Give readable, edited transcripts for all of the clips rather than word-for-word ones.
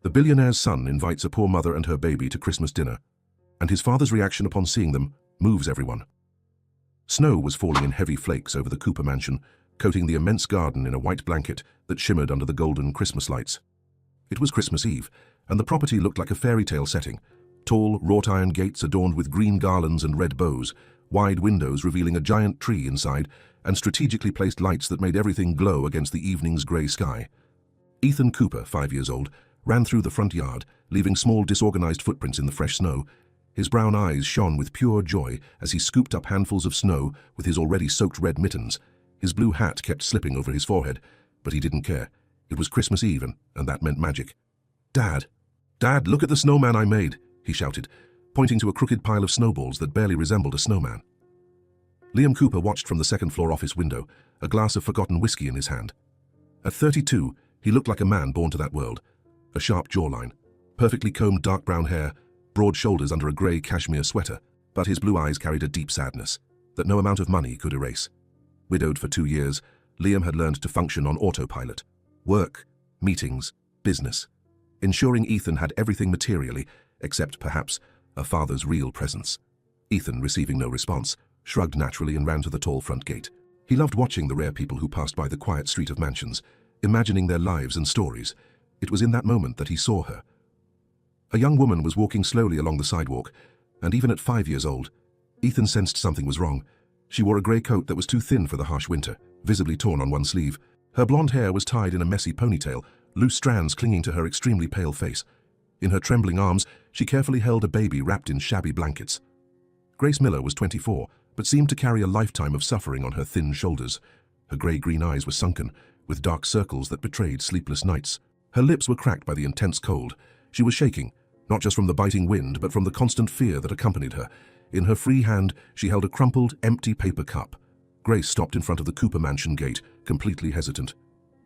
The billionaire's son invites a poor mother and her baby to Christmas dinner, and his father's reaction upon seeing them moves everyone. Snow was falling in heavy flakes over the Cooper mansion, coating the immense garden in a white blanket that shimmered under the golden Christmas lights. It was Christmas Eve, and the property looked like a fairy tale setting. Tall, wrought-iron gates adorned with green garlands and red bows, wide windows revealing a giant tree inside, and strategically placed lights that made everything glow against the evening's grey sky. Ethan Cooper, 5 years old, ran through the front yard, leaving small disorganized footprints in the fresh snow. His brown eyes shone with pure joy as he scooped up handfuls of snow with his already soaked red mittens. His blue hat kept slipping over his forehead, but he didn't care. It was Christmas Eve, and that meant magic. "Dad! Dad, look at the snowman I made!" he shouted, pointing to a crooked pile of snowballs that barely resembled a snowman. Liam Cooper watched from the second-floor office window, a glass of forgotten whiskey in his hand. At 32, he looked like a man born to that world. A sharp jawline, perfectly combed dark brown hair, broad shoulders under a grey cashmere sweater, but his blue eyes carried a deep sadness that no amount of money could erase. Widowed for 2 years, Liam had learned to function on autopilot. Work, meetings, business. Ensuring Ethan had everything materially, except, perhaps, a father's real presence. Ethan, receiving no response, shrugged naturally and ran to the tall front gate. He loved watching the rare people who passed by the quiet street of mansions, imagining their lives and stories. It was in that moment that he saw her. A young woman was walking slowly along the sidewalk, and even at 5 years old, Ethan sensed something was wrong. She wore a grey coat that was too thin for the harsh winter, visibly torn on one sleeve. Her blonde hair was tied in a messy ponytail, loose strands clinging to her extremely pale face. In her trembling arms, she carefully held a baby wrapped in shabby blankets. Grace Miller was 24, but seemed to carry a lifetime of suffering on her thin shoulders. Her grey-green eyes were sunken, with dark circles that betrayed sleepless nights. Her lips were cracked by the intense cold. She was shaking, not just from the biting wind, but from the constant fear that accompanied her. In her free hand, she held a crumpled, empty paper cup. Grace stopped in front of the Cooper mansion gate, completely hesitant.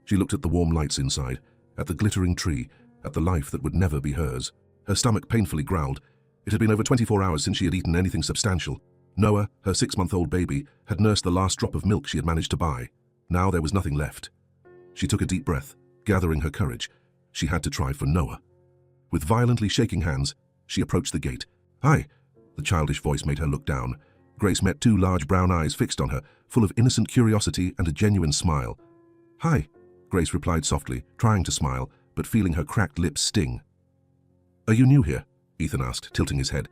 She looked at the warm lights inside, at the glittering tree, at the life that would never be hers. Her stomach painfully growled. It had been over 24 hours since she had eaten anything substantial. Noah, her 6-month-old baby, had nursed the last drop of milk she had managed to buy. Now there was nothing left. She took a deep breath, gathering her courage. She had to try for Noah. With violently shaking hands, she approached the gate. "Hi!" The childish voice made her look down. Grace met 2 large brown eyes fixed on her, full of innocent curiosity and a genuine smile. "Hi," Grace replied softly, trying to smile, but feeling her cracked lips sting. "Are you new here?" Ethan asked, tilting his head.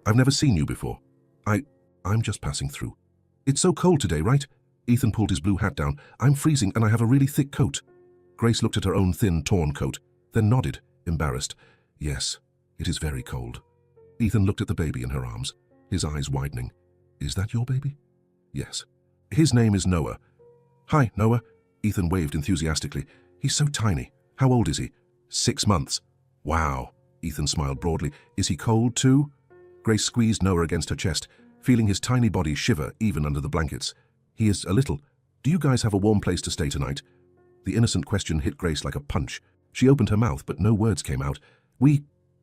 "I've never seen you before." I'm just passing through." "It's so cold today, right?" Ethan pulled his blue hat down. "I'm freezing and I have a really thick coat." Grace looked at her own thin, torn coat, then nodded, embarrassed. "Yes, it is very cold." Ethan looked at the baby in her arms, his eyes widening. "Is that your baby?" "Yes." "His name is Noah." "Hi, Noah." Ethan waved enthusiastically. "He's so tiny. How old is he?" 6 months. "Wow." Ethan smiled broadly. "Is he cold too?" Grace squeezed Noah against her chest, feeling his tiny body shiver even under the blankets. "He is a little. Do you guys have a warm place to stay tonight?" The innocent question hit Grace like a punch. She opened her mouth, but no words came out.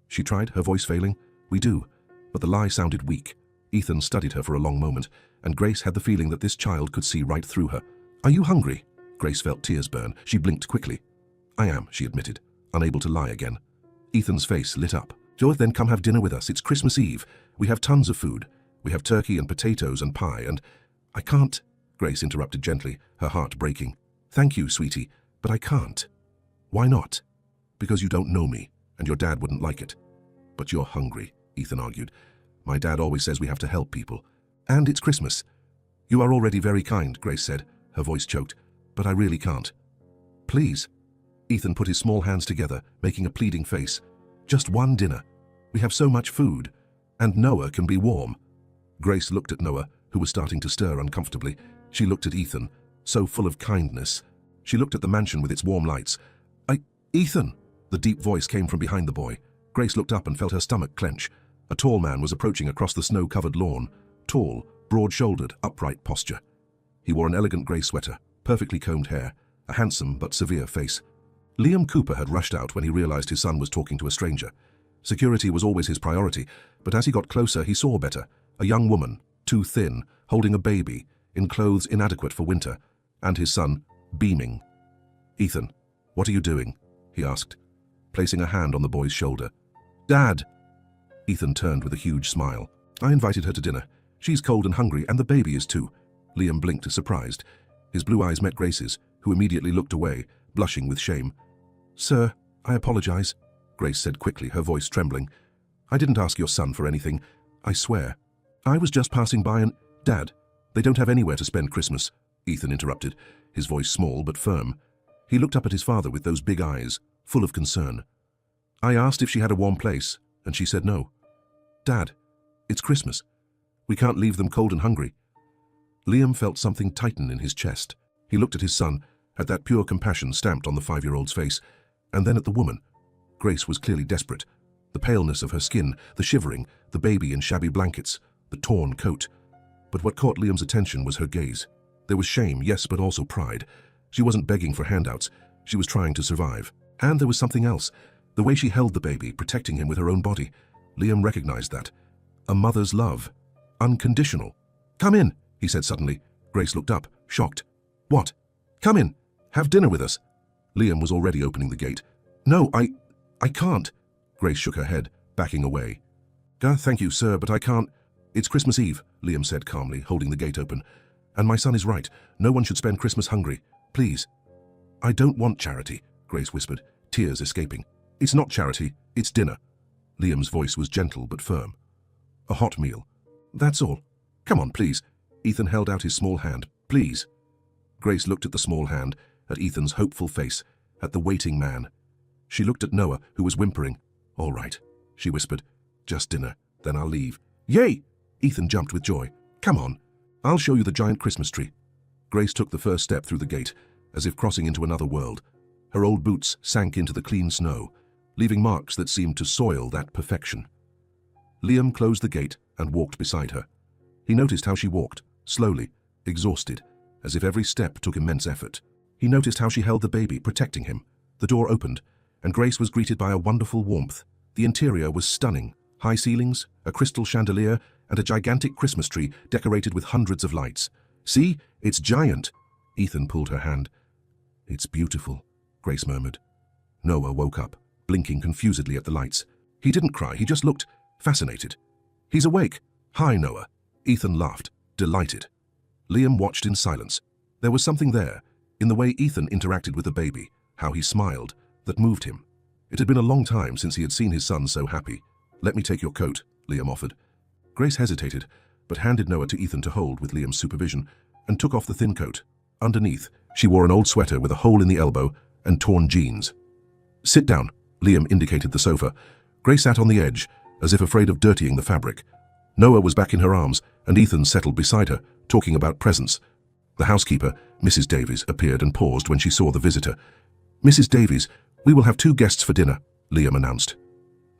She tried, her voice failing. "We do." But the lie sounded weak. Ethan studied her for a long moment, and Grace had the feeling that this child could see right through her. "Are you hungry?" Grace felt tears burn. She blinked quickly. "I am," she admitted, unable to lie again. Ethan's face lit up. "Then come have dinner with us. It's Christmas Eve. We have tons of food. We have turkey and potatoes and pie and—" "I can't," Grace interrupted gently, her heart breaking. "Thank you, sweetie, but I can't." "Why not?" "Because you don't know me, and your dad wouldn't like it." "But you're hungry," Ethan argued. "My dad always says we have to help people. And it's Christmas." "You are already very kind," Grace said, her voice choked, "but I really can't." "Please." Ethan put his small hands together, making a pleading face. "Just one dinner. We have so much food. And Noah can be warm." Grace looked at Noah, who was starting to stir uncomfortably. She looked at Ethan, so full of kindness. She looked at the mansion with its warm lights. Ethan!" The deep voice came from behind the boy. Grace looked up and felt her stomach clench. A tall man was approaching across the snow-covered lawn. Tall, broad-shouldered, upright posture. He wore an elegant grey sweater, perfectly combed hair, a handsome but severe face. Liam Cooper had rushed out when he realized his son was talking to a stranger. Security was always his priority, but as he got closer, he saw better. A young woman, too thin, holding a baby, in clothes inadequate for winter, and his son, beaming. "Ethan, what are you doing?" he asked. placing a hand on the boy's shoulder. "Dad!" Ethan turned with a huge smile. "I invited her to dinner. She's cold and hungry, and the baby is too." Liam blinked, surprised. His blue eyes met Grace's, who immediately looked away, blushing with shame. "Sir, I apologize," Grace said quickly, her voice trembling. "I didn't ask your son for anything, I swear. I was just passing by and—" "Dad, they don't have anywhere to spend Christmas," Ethan interrupted, his voice small but firm. He looked up at his father with those big eyes, full of concern. "I asked if she had a warm place, and she said no. Dad, it's Christmas. We can't leave them cold and hungry." Liam felt something tighten in his chest. He looked at his son, at that pure compassion stamped on the 5-year-old's face, and then at the woman. Grace was clearly desperate. The paleness of her skin, the shivering, the baby in shabby blankets, the torn coat. But what caught Liam's attention was her gaze. There was shame, yes, but also pride. She wasn't begging for handouts. She was trying to survive. And there was something else. The way she held the baby, protecting him with her own body. Liam recognized that. A mother's love. Unconditional. "Come in," he said suddenly. Grace looked up, shocked. "What? Come in. Have dinner with us." Liam was already opening the gate. "No, I can't." Grace shook her head, backing away. "Thank you, sir, but I can't." "It's Christmas Eve," Liam said calmly, holding the gate open. "And my son is right. No one should spend Christmas hungry. Please." "I don't want charity," Grace whispered, tears escaping. "It's not charity, it's dinner." Liam's voice was gentle but firm. "A hot meal. That's all. Come on, please." Ethan held out his small hand. "Please." Grace looked at the small hand, at Ethan's hopeful face, at the waiting man. She looked at Noah, who was whimpering. "All right," she whispered. "Just dinner, then I'll leave." "Yay!" Ethan jumped with joy. "Come on. I'll show you the giant Christmas tree." Grace took the first step through the gate, as if crossing into another world. Her old boots sank into the clean snow, leaving marks that seemed to soil that perfection. Liam closed the gate and walked beside her. He noticed how she walked, slowly, exhausted, as if every step took immense effort. He noticed how she held the baby, protecting him. The door opened, and Grace was greeted by a wonderful warmth. The interior was stunning. High ceilings, a crystal chandelier, and a gigantic Christmas tree decorated with hundreds of lights. "See? It's giant." Ethan pulled her hand. "It's beautiful," Grace murmured. Noah woke up, blinking confusedly at the lights. He didn't cry, he just looked fascinated. "He's awake." "Hi, Noah." Ethan laughed, delighted. Liam watched in silence. There was something there, in the way Ethan interacted with the baby, how he smiled, that moved him. It had been a long time since he had seen his son so happy. "Let me take your coat," Liam offered. Grace hesitated, but handed Noah to Ethan to hold with Liam's supervision, and took off the thin coat. Underneath, she wore an old sweater with a hole in the elbow and torn jeans. "Sit down," Liam indicated the sofa. Grace sat on the edge, as if afraid of dirtying the fabric. Noah was back in her arms, and Ethan settled beside her, talking about presents. The housekeeper, Mrs. Davies, appeared and paused when she saw the visitor. "Mrs. Davies, we will have 2 guests for dinner," Liam announced.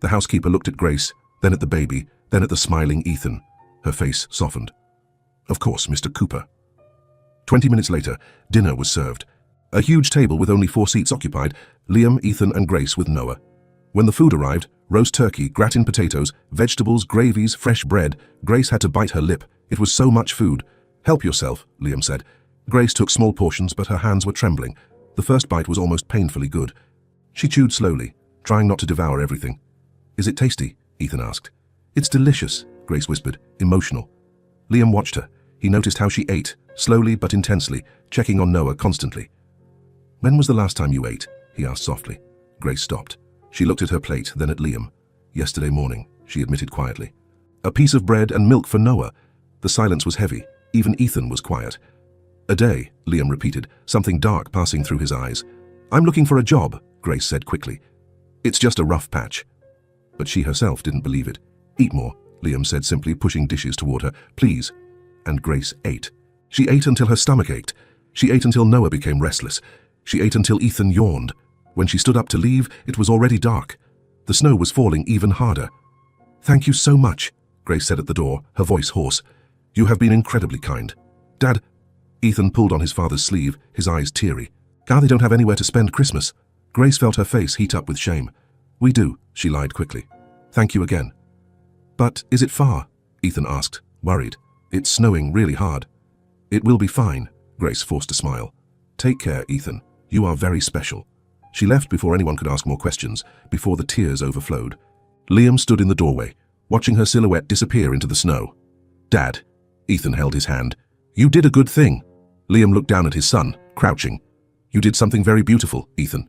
The housekeeper looked at Grace, then at the baby, then at the smiling Ethan. Her face softened. "Of course, Mr. Cooper." 20 minutes later, dinner was served. A huge table with only 4 seats occupied, Liam, Ethan, and Grace with Noah. When the food arrived, roast turkey, gratin potatoes, vegetables, gravies, fresh bread, Grace had to bite her lip. It was so much food. "Help yourself," Liam said. Grace took small portions, but her hands were trembling. The first bite was almost painfully good. She chewed slowly, trying not to devour everything. "Is it tasty?" Ethan asked. "It's delicious," Grace whispered, emotional. Liam watched her. He noticed how she ate, slowly but intensely, checking on Noah constantly. "When was the last time you ate?" he asked softly. Grace stopped. She looked at her plate, then at Liam. "Yesterday morning," she admitted quietly. "A piece of bread and milk for Noah." The silence was heavy. Even Ethan was quiet. "A day," Liam repeated, something dark passing through his eyes. "I'm looking for a job," Grace said quickly. "It's just a rough patch." But she herself didn't believe it. "Eat more," Liam said simply, pushing dishes toward her. "Please." And Grace ate. She ate until her stomach ached. She ate until Noah became restless. She ate until Ethan yawned. When she stood up to leave, it was already dark. The snow was falling even harder. "Thank you so much," Grace said at the door, her voice hoarse. "You have been incredibly kind." "Dad," Ethan pulled on his father's sleeve, his eyes teary. "They don't have anywhere to spend Christmas." Grace felt her face heat up with shame. "We do," she lied quickly. "Thank you again." "But is it far?" Ethan asked, worried. "It's snowing really hard." "It will be fine," Grace forced a smile. "Take care, Ethan. You are very special." She left before anyone could ask more questions, before the tears overflowed. Liam stood in the doorway, watching her silhouette disappear into the snow. "Dad," Ethan held his hand. "You did a good thing." Liam looked down at his son, crouching. "You did something very beautiful, Ethan.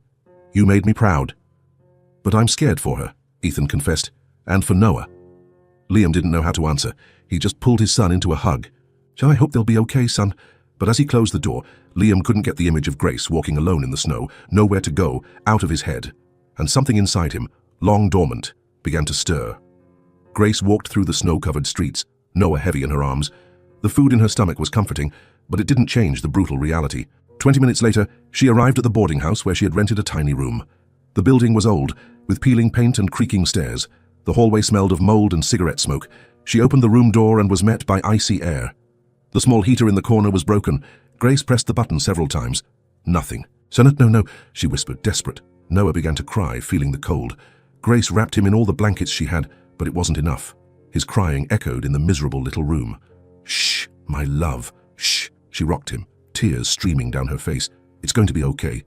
You made me proud." "But I'm scared for her," Ethan confessed, "and for Noah." Liam didn't know how to answer. He just pulled his son into a hug. "I hope they'll be okay, son." But as he closed the door, Liam couldn't get the image of Grace walking alone in the snow, nowhere to go, out of his head. And something inside him, long dormant, began to stir. Grace walked through the snow-covered streets, Noah heavy in her arms. The food in her stomach was comforting, but it didn't change the brutal reality. 20 minutes later, she arrived at the boarding house where she had rented a tiny room. The building was old, with peeling paint and creaking stairs. The hallway smelled of mold and cigarette smoke. She opened the room door and was met by icy air. The small heater in the corner was broken. Grace pressed the button several times. Nothing. "Son, no," she whispered, desperate. Noah began to cry, feeling the cold. Grace wrapped him in all the blankets she had, but it wasn't enough. His crying echoed in the miserable little room. "Shh, my love, shh." She rocked him, tears streaming down her face. "It's going to be okay."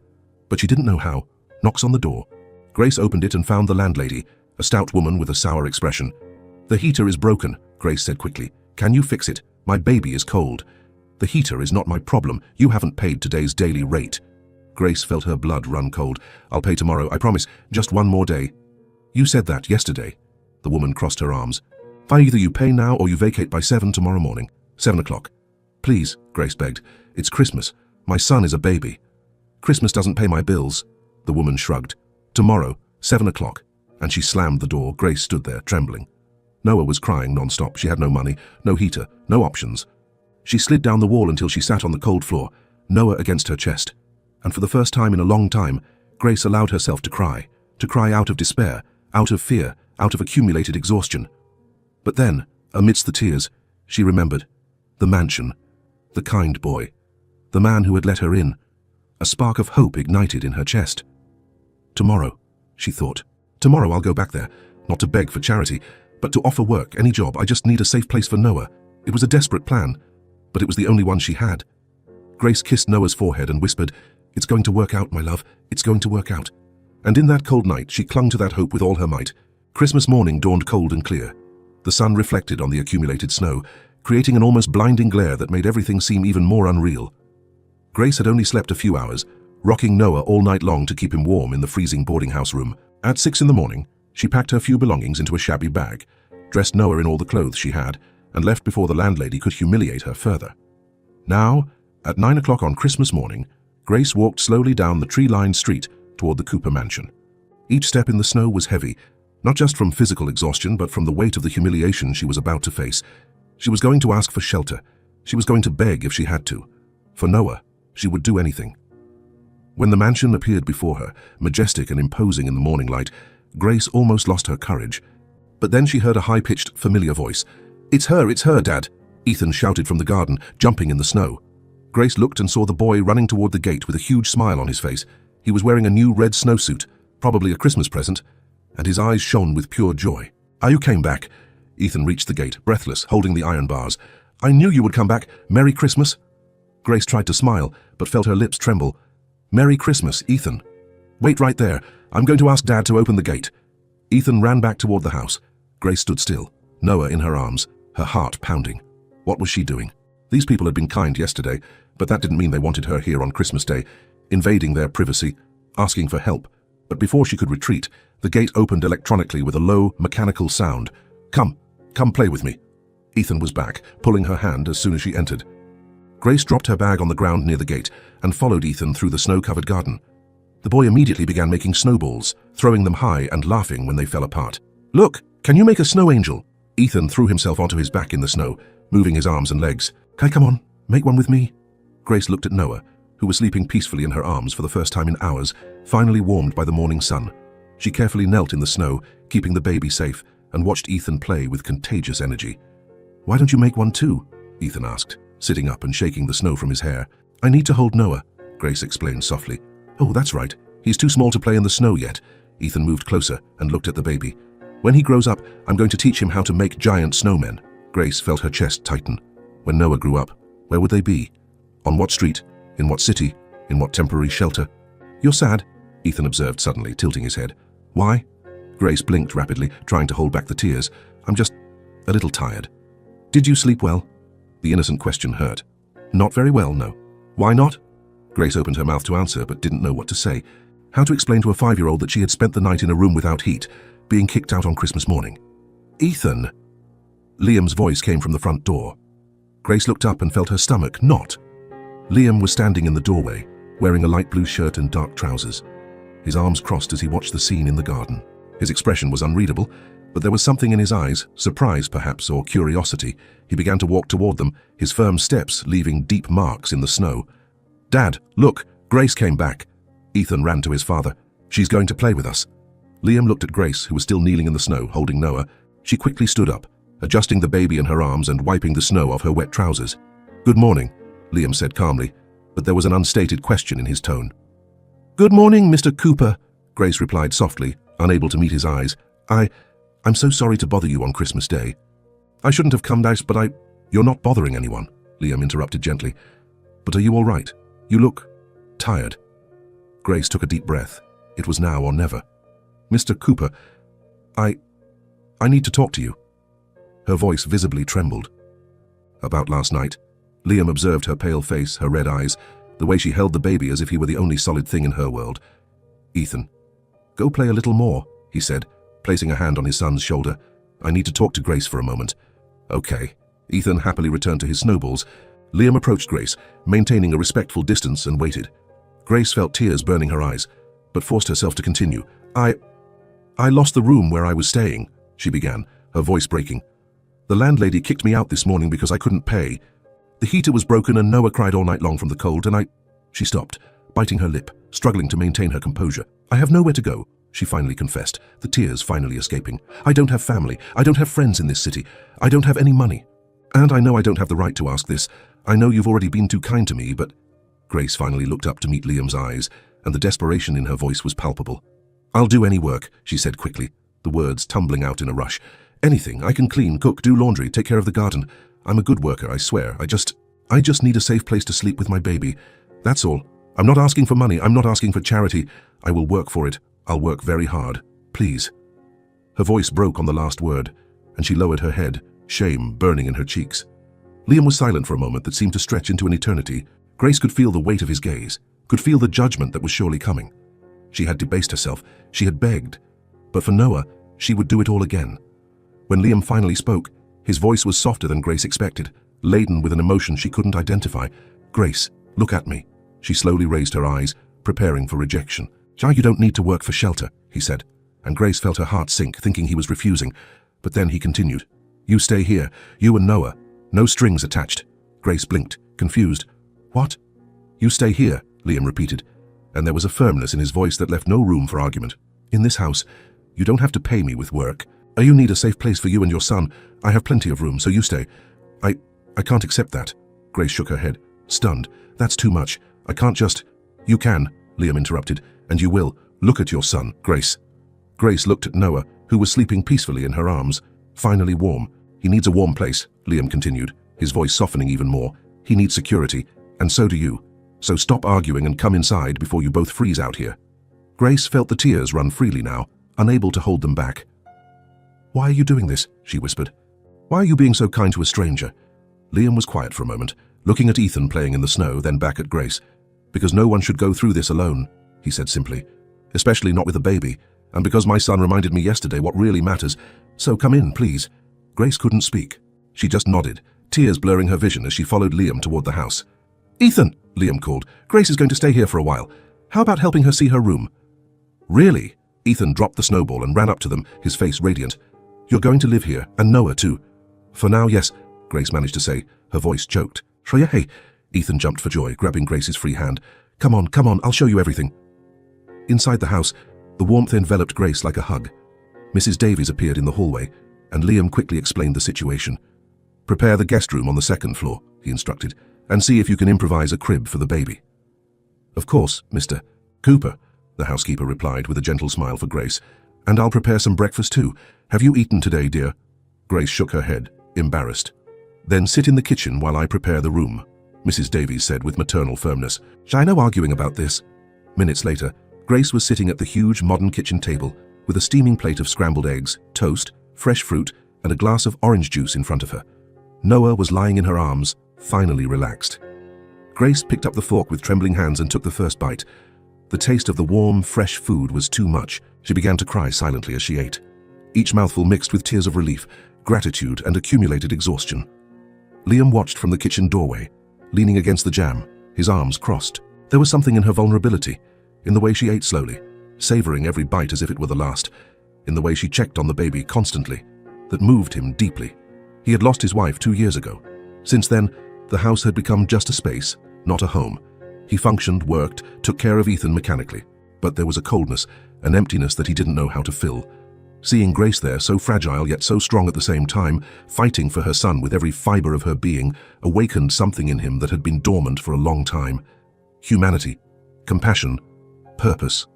But she didn't know how. Knocks on the door. Grace opened it and found the landlady, a stout woman with a sour expression. "The heater is broken," Grace said quickly. "Can you fix it? My baby is cold." "The heater is not my problem. You haven't paid today's daily rate." Grace felt her blood run cold. "I'll pay tomorrow, I promise. Just one more day." "You said that yesterday." The woman crossed her arms. "Either you pay now or you vacate by 7 tomorrow morning. 7 o'clock. "Please," Grace begged. "It's Christmas. My son is a baby." "Christmas doesn't pay my bills." The woman shrugged. "Tomorrow, 7 o'clock." And she slammed the door. Grace stood there, trembling. Noah was crying non-stop. She had no money, no heater, no options. She slid down the wall until she sat on the cold floor, Noah against her chest. And for the first time in a long time, Grace allowed herself to cry out of despair, out of fear, out of accumulated exhaustion. But then, amidst the tears, she remembered the mansion, the kind boy, the man who had let her in. A spark of hope ignited in her chest. "Tomorrow," she thought. "Tomorrow I'll go back there, not to beg for charity, but to offer work, any job. I just need a safe place for Noah." It was a desperate plan, but it was the only one she had. Grace kissed Noah's forehead and whispered, "It's going to work out, my love. It's going to work out." And in that cold night, she clung to that hope with all her might. Christmas morning dawned cold and clear. The sun reflected on the accumulated snow, creating an almost blinding glare that made everything seem even more unreal. Grace had only slept a few hours, rocking Noah all night long to keep him warm in the freezing boarding house room. At 6 in the morning, she packed her few belongings into a shabby bag, dressed Noah in all the clothes she had, and left before the landlady could humiliate her further. Now, at 9 o'clock on Christmas morning, Grace walked slowly down the tree-lined street toward the Cooper mansion. Each step in the snow was heavy, not just from physical exhaustion, but from the weight of the humiliation she was about to face. She was going to ask for shelter. She was going to beg if she had to. For Noah, she would do anything. When the mansion appeared before her, majestic and imposing in the morning light, Grace almost lost her courage. But then she heard a high-pitched, familiar voice. It's her, Dad," Ethan shouted from the garden, jumping in the snow. Grace looked and saw the boy running toward the gate with a huge smile on his face. He was wearing a new red snowsuit, probably a Christmas present, and his eyes shone with pure joy. You came back." Ethan reached the gate, breathless, holding the iron bars. "I knew you would come back. Merry Christmas." Grace tried to smile, but felt her lips tremble. "Merry Christmas, Ethan." "Wait right there. I'm going to ask Dad to open the gate." Ethan ran back toward the house. Grace stood still, Noah in her arms, her heart pounding. What was she doing? These people had been kind yesterday, but that didn't mean they wanted her here on Christmas Day, invading their privacy, asking for help. But before she could retreat, the gate opened electronically with a low, mechanical sound. Come play with me." Ethan was back, pulling her hand as soon as she entered. Grace dropped her bag on the ground near the gate and followed Ethan through the snow-covered garden. The boy immediately began making snowballs, throwing them high and laughing when they fell apart. "Look, can you make a snow angel?" Ethan threw himself onto his back in the snow, moving his arms and legs. "Kai, come on, make one with me." Grace looked at Noah, who was sleeping peacefully in her arms for the first time in hours, finally warmed by the morning sun. She carefully knelt in the snow, keeping the baby safe, and watched Ethan play with contagious energy. "Why don't you make one too?" Ethan asked, sitting up and shaking the snow from his hair. "I need to hold Noah," Grace explained softly. "Oh, that's right. He's too small to play in the snow yet." Ethan moved closer and looked at the baby. "When he grows up, I'm going to teach him how to make giant snowmen." Grace felt her chest tighten. When Noah grew up, where would they be? On what street? In what city? In what temporary shelter? "You're sad?" Ethan observed suddenly, tilting his head. Why? Grace blinked rapidly, trying to hold back the tears. I'm just a little tired. Did you sleep well? The innocent question hurt. Not very well, no. Why not? Grace opened her mouth to answer, but didn't know what to say. How to explain to a 5-year-old that she had spent the night in a room without heat, being kicked out on Christmas morning. Ethan! Liam's voice came from the front door. Grace looked up and felt her stomach knot. Liam was standing in the doorway, wearing a light blue shirt and dark trousers. His arms crossed as he watched the scene in the garden. His expression was unreadable, but there was something in his eyes, surprise perhaps, or curiosity. He began to walk toward them, his firm steps leaving deep marks in the snow. Dad, look, Grace came back. Ethan ran to his father. She's going to play with us. Liam looked at Grace, who was still kneeling in the snow, holding Noah. She quickly stood up, adjusting the baby in her arms and wiping the snow off her wet trousers. Good morning, Liam said calmly, but there was an unstated question in his tone. Good morning, Mr. Cooper, Grace replied softly, unable to meet his eyes. I'm so sorry to bother you on Christmas Day. I shouldn't have come out, but You're not bothering anyone, Liam interrupted gently. But are you all right? You look tired. Grace took a deep breath. It was now or never. Mr. Cooper, I need to talk to you. Her voice visibly trembled. About last night, Liam observed her pale face, her red eyes, the way she held the baby as if he were the only solid thing in her world. Ethan, go play a little more, he said, placing a hand on his son's shoulder. I need to talk to Grace for a moment. Okay. Ethan happily returned to his snowballs. Liam approached Grace, maintaining a respectful distance, and waited. Grace felt tears burning her eyes, but forced herself to continue. I lost the room where I was staying, she began, her voice breaking. The landlady kicked me out this morning because I couldn't pay. The heater was broken and Noah cried all night long from the cold, and She stopped, biting her lip, struggling to maintain her composure. I have nowhere to go, she finally confessed, the tears finally escaping. I don't have family. I don't have friends in this city. I don't have any money. And I know I don't have the right to ask this. I know you've already been too kind to me, but... Grace finally looked up to meet Liam's eyes, and the desperation in her voice was palpable. I'll do any work, she said quickly, the words tumbling out in a rush. Anything. I can clean, cook, do laundry, take care of the garden. I'm a good worker, I swear. I just need a safe place to sleep with my baby. That's all. I'm not asking for money. I'm not asking for charity. I will work for it. I'll work very hard. Please. Her voice broke on the last word, and she lowered her head, shame burning in her cheeks. Liam was silent for a moment that seemed to stretch into an eternity. Grace could feel the weight of his gaze, could feel the judgment that was surely coming. She had debased herself. She had begged. But for Noah, she would do it all again. When Liam finally spoke, his voice was softer than Grace expected, laden with an emotion she couldn't identify. Grace, look at me. She slowly raised her eyes, preparing for rejection. You don't need to work for shelter, he said, and Grace felt her heart sink, thinking he was refusing. But then he continued. You stay here, you and Noah. No strings attached. Grace blinked, confused. What? You stay here, Liam repeated, and there was a firmness in his voice that left no room for argument. In this house, you don't have to pay me with work. You need a safe place for you and your son. I have plenty of room, so you stay. I can't accept that. Grace shook her head, stunned. That's too much. I can't just... You can, Liam interrupted, and you will. Look at your son, Grace. Grace looked at Noah, who was sleeping peacefully in her arms, finally warm. He needs a warm place, Liam continued, his voice softening even more. He needs security, and so do you. So stop arguing and come inside before you both freeze out here. Grace felt the tears run freely now, unable to hold them back. Why are you doing this? She whispered. Why are you being so kind to a stranger? Liam was quiet for a moment, looking at Ethan playing in the snow, then back at Grace. Because no one should go through this alone, he said simply. Especially not with a baby, and because my son reminded me yesterday what really matters. So come in, please. Grace couldn't speak. She just nodded, tears blurring her vision as she followed Liam toward the house. Ethan, Liam called. Grace is going to stay here for a while. How about helping her see her room? Really? Ethan dropped the snowball and ran up to them, his face radiant. You're going to live here, and Noah too. For now, yes, Grace managed to say, her voice choked. Hey, Ethan jumped for joy, grabbing Grace's free hand. Come on, I'll show you everything. Inside the house, the warmth enveloped Grace like a hug. Mrs. Davies appeared in the hallway, and Liam quickly explained the situation. Prepare the guest room on the second floor, he instructed, and see if you can improvise a crib for the baby. Of course, Mr. Cooper, the housekeeper replied with a gentle smile for Grace. And I'll prepare some breakfast too. Have you eaten today, dear? Grace shook her head, embarrassed. Then sit in the kitchen while I prepare the room, Mrs. Davies said with maternal firmness. No arguing about this. Minutes later, Grace was sitting at the huge modern kitchen table with a steaming plate of scrambled eggs, toast, fresh fruit, and a glass of orange juice in front of her. Noah was lying in her arms, finally relaxed. Grace picked up the fork with trembling hands and took the first bite. The taste of the warm, fresh food was too much. She began to cry silently as she ate. Each mouthful mixed with tears of relief, gratitude, and accumulated exhaustion. Liam watched from the kitchen doorway, leaning against the jamb, his arms crossed. There was something in her vulnerability, in the way she ate slowly, savoring every bite as if it were the last, in the way she checked on the baby constantly, that moved him deeply. He had lost his wife 2 years ago. Since then, the house had become just a space, not a home. He functioned, worked, took care of Ethan mechanically, but there was a coldness, an emptiness that he didn't know how to fill. Seeing Grace there, so fragile yet so strong at the same time, fighting for her son with every fiber of her being, awakened something in him that had been dormant for a long time. Humanity, compassion, purpose.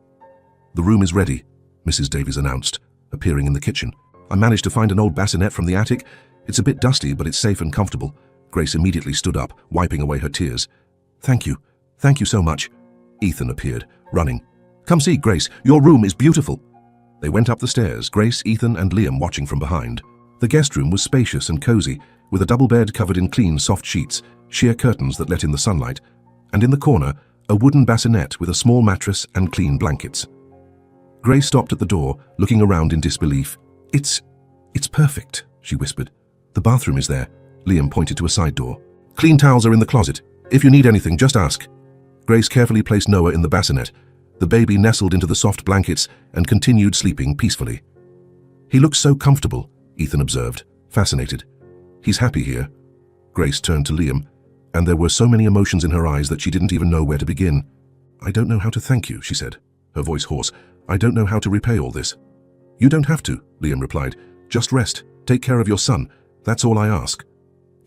"The room is ready," Mrs. Davies announced, appearing in the kitchen. "I managed to find an old bassinet from the attic. It's a bit dusty, but it's safe and comfortable." Grace immediately stood up, wiping away her tears. Thank you so much." Ethan appeared, running. "Come see, Grace, your room is beautiful." They went up the stairs, Grace, Ethan, and Liam watching from behind. The guest room was spacious and cozy, with a double bed covered in clean, soft sheets, sheer curtains that let in the sunlight, and in the corner, a wooden bassinet with a small mattress and clean blankets. Grace stopped at the door, looking around in disbelief. It's perfect," she whispered. "The bathroom is there." Liam pointed to a side door. "Clean towels are in the closet. If you need anything, just ask." Grace carefully placed Noah in the bassinet. The baby nestled into the soft blankets and continued sleeping peacefully. "He looks so comfortable," Ethan observed, fascinated. "He's happy here." Grace turned to Liam, and there were so many emotions in her eyes that she didn't even know where to begin. "I don't know how to thank you," she said, her voice hoarse. "I don't know how to repay all this." "You don't have to," Liam replied. "Just rest. Take care of your son. That's all I ask."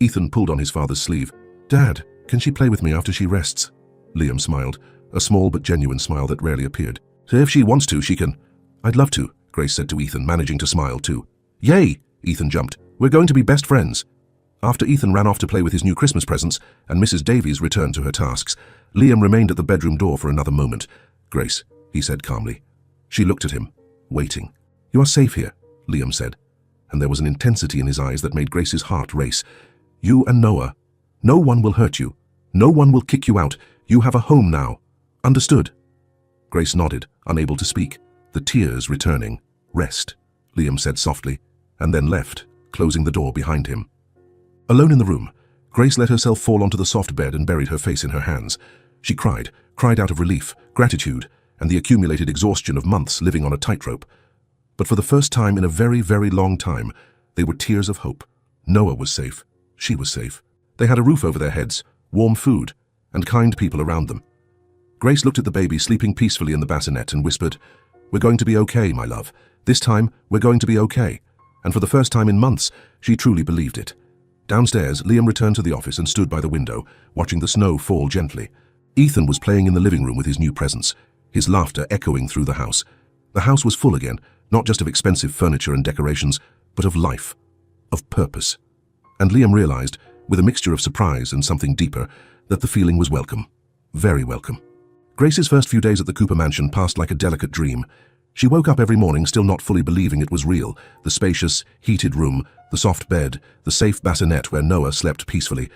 Ethan pulled on his father's sleeve. "Dad, can she play with me after she rests?" Liam smiled, a small but genuine smile that rarely appeared. "So if she wants to, she can." "I'd love to," Grace said to Ethan, managing to smile too. "Yay!" Ethan jumped. "We're going to be best friends." After Ethan ran off to play with his new Christmas presents and Mrs. Davies returned to her tasks, Liam remained at the bedroom door for another moment. "Grace," he said calmly. She looked at him, waiting. "You are safe here," Liam said, and there was an intensity in his eyes that made Grace's heart race. "You and Noah. No one will hurt you. No one will kick you out. You have a home now. Understood?" Grace nodded, unable to speak, the tears returning. "Rest," Liam said softly, and then left, closing the door behind him. Alone in the room, Grace let herself fall onto the soft bed and buried her face in her hands. She cried out of relief, gratitude, and the accumulated exhaustion of months living on a tightrope. But for the first time in a very, very long time, they were tears of hope. Noah was safe. She was safe. They had a roof over their heads, warm food, and kind people around them. Grace looked at the baby sleeping peacefully in the bassinet and whispered, "We're going to be okay, my love. This time, we're going to be okay." And for the first time in months, she truly believed it. Downstairs, Liam returned to the office and stood by the window, watching the snow fall gently. Ethan was playing in the living room with his new presents, his laughter echoing through the house. The house was full again, not just of expensive furniture and decorations, but of life, of purpose. And Liam realized, with a mixture of surprise and something deeper, that the feeling was welcome, very welcome. Grace's first few days at the Cooper mansion passed like a delicate dream. She woke up every morning still not fully believing it was real, the spacious, heated room, the soft bed, the safe bassinet where Noah slept peacefully.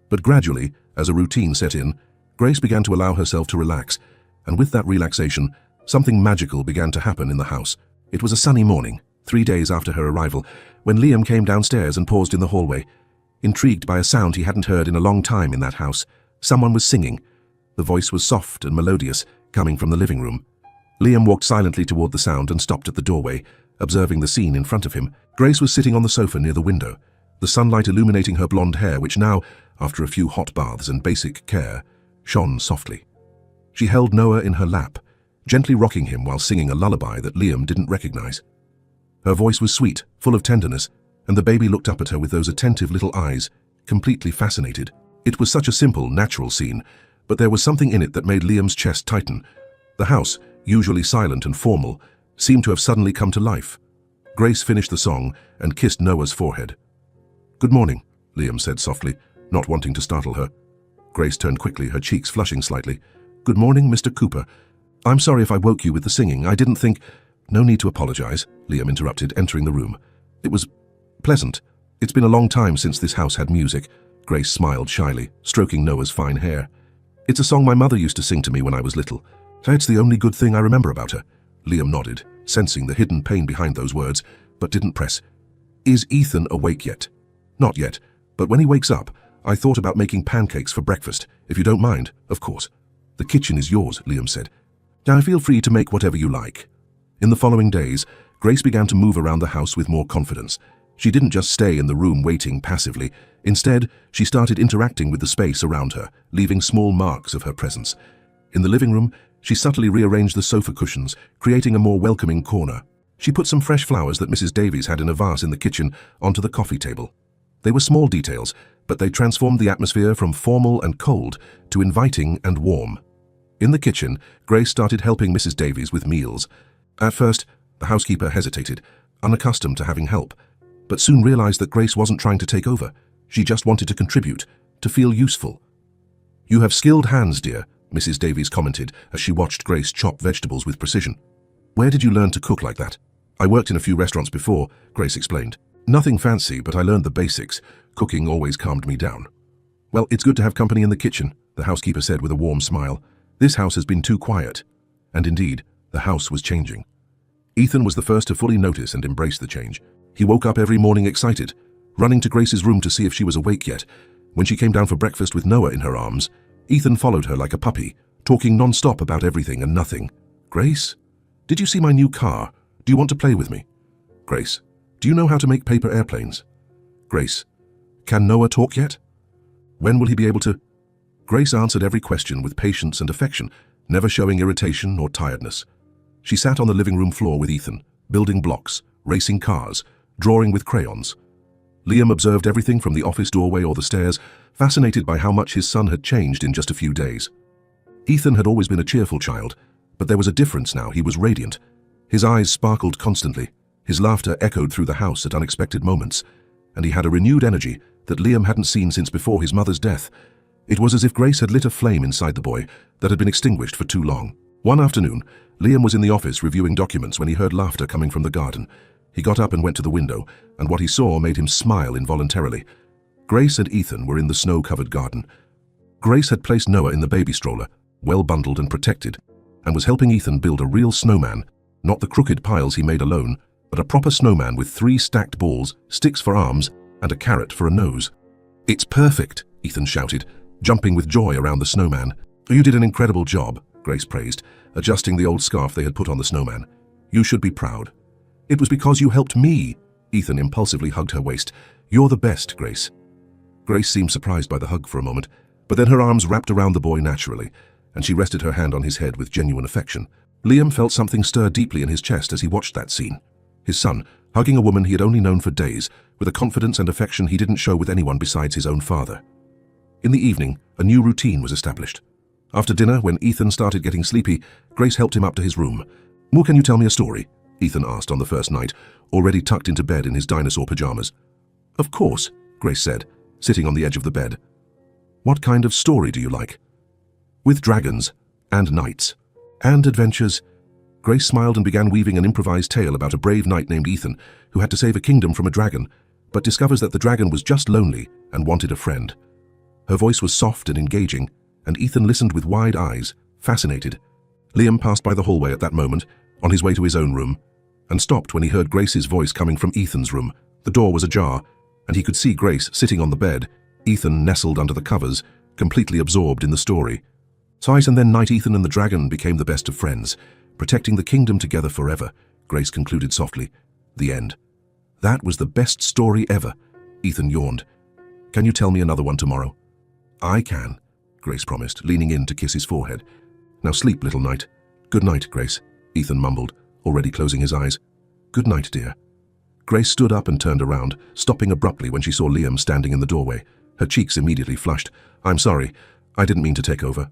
But gradually, as a routine set in, Grace began to allow herself to relax, and with that relaxation, something magical began to happen in the house. It was a sunny morning, 3 days after her arrival, when Liam came downstairs and paused in the hallway, intrigued by a sound he hadn't heard in a long time in that house. Someone was singing. The voice was soft and melodious, coming from the living room. Liam walked silently toward the sound and stopped at the doorway, observing the scene in front of him. Grace was sitting on the sofa near the window, the sunlight illuminating her blonde hair, which now, after a few hot baths and basic care, shone softly. She held Noah in her lap, gently rocking him while singing a lullaby that Liam didn't recognize. Her voice was sweet, full of tenderness, and the baby looked up at her with those attentive little eyes, completely fascinated. It was such a simple, natural scene, but there was something in it that made Liam's chest tighten. The house, usually silent and formal, seemed to have suddenly come to life. Grace finished the song and kissed Noah's forehead. "Good morning," Liam said softly, not wanting to startle her. Grace turned quickly, her cheeks flushing slightly. "Good morning, Mr. Cooper. I'm sorry if I woke you with the singing. I didn't think— No need to apologize, Liam interrupted, entering the room. It was pleasant. It's been a long time since this house had music. Grace smiled shyly, stroking Noah's fine hair. It's a song my mother used to sing to me when I was little. It's the only good thing I remember about her. Liam nodded, sensing the hidden pain behind those words, but didn't press. Is Ethan awake yet? Not yet, but when he wakes up, I thought about making pancakes for breakfast, if you don't mind, of course. The kitchen is yours, Liam said. Now feel free to make whatever you like. In the following days, Grace began to move around the house with more confidence. She didn't just stay in the room waiting passively. Instead, she started interacting with the space around her, leaving small marks of her presence. In the living room, she subtly rearranged the sofa cushions, creating a more welcoming corner. She put some fresh flowers that Mrs. Davies had in a vase in the kitchen onto the coffee table. They were small details, but they transformed the atmosphere from formal and cold to inviting and warm. In the kitchen, Grace started helping Mrs. Davies with meals. At first, the housekeeper hesitated, unaccustomed to having help, but soon realized that Grace wasn't trying to take over. She just wanted to contribute, to feel useful. You have skilled hands, dear, Mrs. Davies commented as she watched Grace chop vegetables with precision. Where did you learn to cook like that? I worked in a few restaurants before, Grace explained. Nothing fancy, but I learned the basics. Cooking always calmed me down. Well, it's good to have company in the kitchen, the housekeeper said with a warm smile. This house has been too quiet. And indeed, the house was changing. Ethan was the first to fully notice and embrace the change. He woke up every morning excited, running to Grace's room to see if she was awake yet. When she came down for breakfast with Noah in her arms, Ethan followed her like a puppy, talking non-stop about everything and nothing. Grace? Did you see my new car? Do you want to play with me? Grace? Do you know how to make paper airplanes? Grace? Can Noah talk yet? When will he be able to? Grace answered every question with patience and affection, never showing irritation or tiredness. She sat on the living room floor with Ethan, building blocks, racing cars, drawing with crayons. Liam observed everything from the office doorway or the stairs, fascinated by how much his son had changed in just a few days. Ethan had always been a cheerful child, but there was a difference now. He was radiant. His eyes sparkled constantly. His laughter echoed through the house at unexpected moments, and he had a renewed energy that Liam hadn't seen since before his mother's death. It was as if Grace had lit a flame inside the boy that had been extinguished for too long. One afternoon, Liam was in the office reviewing documents when he heard laughter coming from the garden. He got up and went to the window, and what he saw made him smile involuntarily. Grace and Ethan were in the snow-covered garden. Grace had placed Noah in the baby stroller, well bundled and protected, and was helping Ethan build a real snowman, not the crooked piles he made alone, but a proper snowman with 3 stacked balls, sticks for arms, and a carrot for a nose. It's perfect, Ethan shouted, jumping with joy around the snowman. You did an incredible job, Grace praised, adjusting the old scarf they had put on the snowman. You should be proud. It was because you helped me. Ethan impulsively hugged her waist. You're the best, Grace. Grace seemed surprised by the hug for a moment, but then her arms wrapped around the boy naturally, and she rested her hand on his head with genuine affection. Liam felt something stir deeply in his chest as he watched that scene. His son, hugging a woman he had only known for days, with a confidence and affection he didn't show with anyone besides his own father. In the evening, a new routine was established. After dinner, when Ethan started getting sleepy, Grace helped him up to his room. Can you tell me a story? Ethan asked on the first night, already tucked into bed in his dinosaur pajamas. Of course, Grace said, sitting on the edge of the bed. What kind of story do you like? With dragons, and knights, and adventures. Grace smiled and began weaving an improvised tale about a brave knight named Ethan who had to save a kingdom from a dragon, but discovers that the dragon was just lonely and wanted a friend. Her voice was soft and engaging, and Ethan listened with wide eyes, fascinated. Liam passed by the hallway at that moment, on his way to his own room, and stopped when he heard Grace's voice coming from Ethan's room. The door was ajar, and he could see Grace sitting on the bed, Ethan nestled under the covers, completely absorbed in the story. Twice and then Knight Ethan and the dragon became the best of friends, protecting the kingdom together forever, Grace concluded softly. The end. That was the best story ever, Ethan yawned. Can you tell me another one tomorrow? I can, Grace promised, leaning in to kiss his forehead. Now sleep, little knight. Good night, Grace, Ethan mumbled, already closing his eyes. Good night, dear. Grace stood up and turned around, stopping abruptly when she saw Liam standing in the doorway. Her cheeks immediately flushed. I'm sorry, I didn't mean to take over,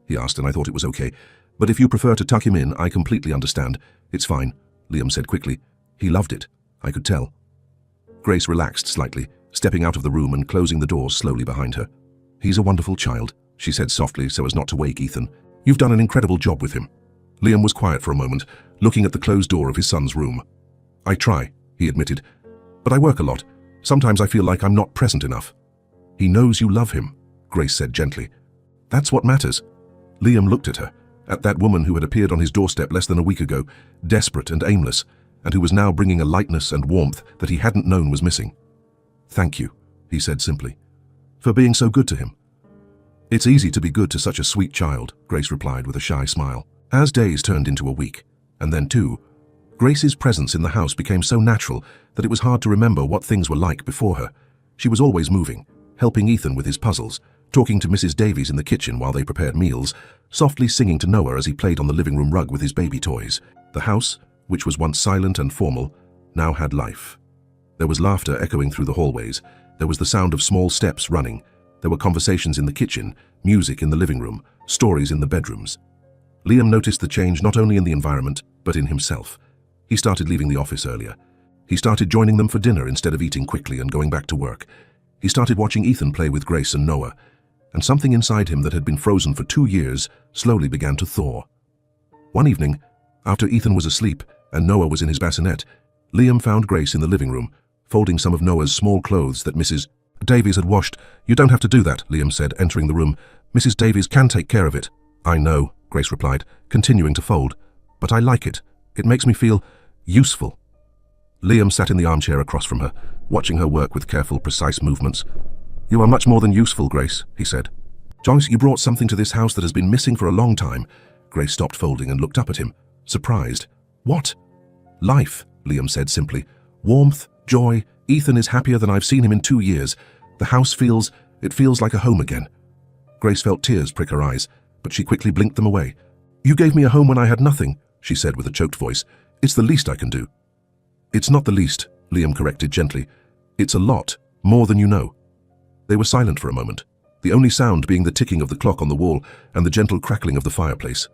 he asked, and I thought it was okay. But if you prefer to tuck him in, I completely understand. It's fine, Liam said quickly. He loved it, I could tell. Grace relaxed slightly, stepping out of the room and closing the door slowly behind her. He's a wonderful child, she said softly so as not to wake Ethan. You've done an incredible job with him. Liam was quiet for a moment, looking at the closed door of his son's room. "I try," he admitted, "but I work a lot. Sometimes I feel like I'm not present enough." "He knows you love him," Grace said gently. "That's what matters." Liam looked at her, at that woman who had appeared on his doorstep less than a week ago, desperate and aimless, and who was now bringing a lightness and warmth that he hadn't known was missing. "Thank you," he said simply, "for being so good to him." "It's easy to be good to such a sweet child," Grace replied with a shy smile. As days turned into a week, and then two, Grace's presence in the house became so natural that it was hard to remember what things were like before her. She was always moving, helping Ethan with his puzzles, talking to Mrs. Davies in the kitchen while they prepared meals, softly singing to Noah as he played on the living room rug with his baby toys. The house, which was once silent and formal, now had life. There was laughter echoing through the hallways. There was the sound of small steps running. There were conversations in the kitchen, music in the living room, stories in the bedrooms. Liam noticed the change not only in the environment, but in himself. He started leaving the office earlier. He started joining them for dinner instead of eating quickly and going back to work. He started watching Ethan play with Grace and Noah, and something inside him that had been frozen for 2 years slowly began to thaw. One evening, after Ethan was asleep and Noah was in his bassinet, Liam found Grace in the living room, folding some of Noah's small clothes that Mrs. Davies had washed. "You don't have to do that," Liam said, entering the room. "Mrs. Davies can take care of it." "I know," Grace replied, continuing to fold, "but I like it. It makes me feel useful." Liam sat in the armchair across from her, watching her work with careful, precise movements. "You are much more than useful, Grace," he said. "Joyce, you brought something to this house that has been missing for a long time." Grace stopped folding and looked up at him, surprised. "What?" "Life," Liam said simply. "Warmth, joy. Ethan is happier than I've seen him in 2 years. The house feels like a home again." Grace felt tears prick her eyes, but she quickly blinked them away. "You gave me a home when I had nothing," she said with a choked voice. "It's the least I can do." "It's not the least," Liam corrected gently. "It's a lot, more than you know." They were silent for a moment, the only sound being the ticking of the clock on the wall and the gentle crackling of the fireplace.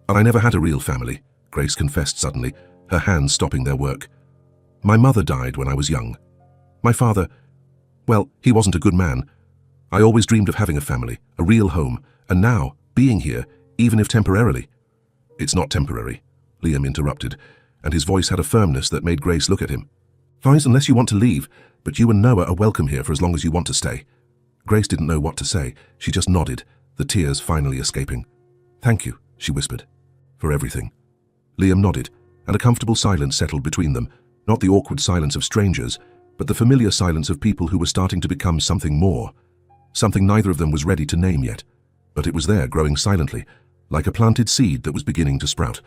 "And I never had a real family," Grace confessed suddenly, her hands stopping their work. "My mother died when I was young. My father, well, he wasn't a good man. I always dreamed of having a family, a real home, and now, being here, even if temporarily." "It's not temporary," Liam interrupted, and his voice had a firmness that made Grace look at him. "Fine, unless you want to leave, but you and Noah are welcome here for as long as you want to stay." Grace didn't know what to say. She just nodded, the tears finally escaping. "Thank you," she whispered, "for everything." Liam nodded, and a comfortable silence settled between them, not the awkward silence of strangers, but the familiar silence of people who were starting to become something more, something neither of them was ready to name yet. But it was there, growing silently, like a planted seed that was beginning to sprout.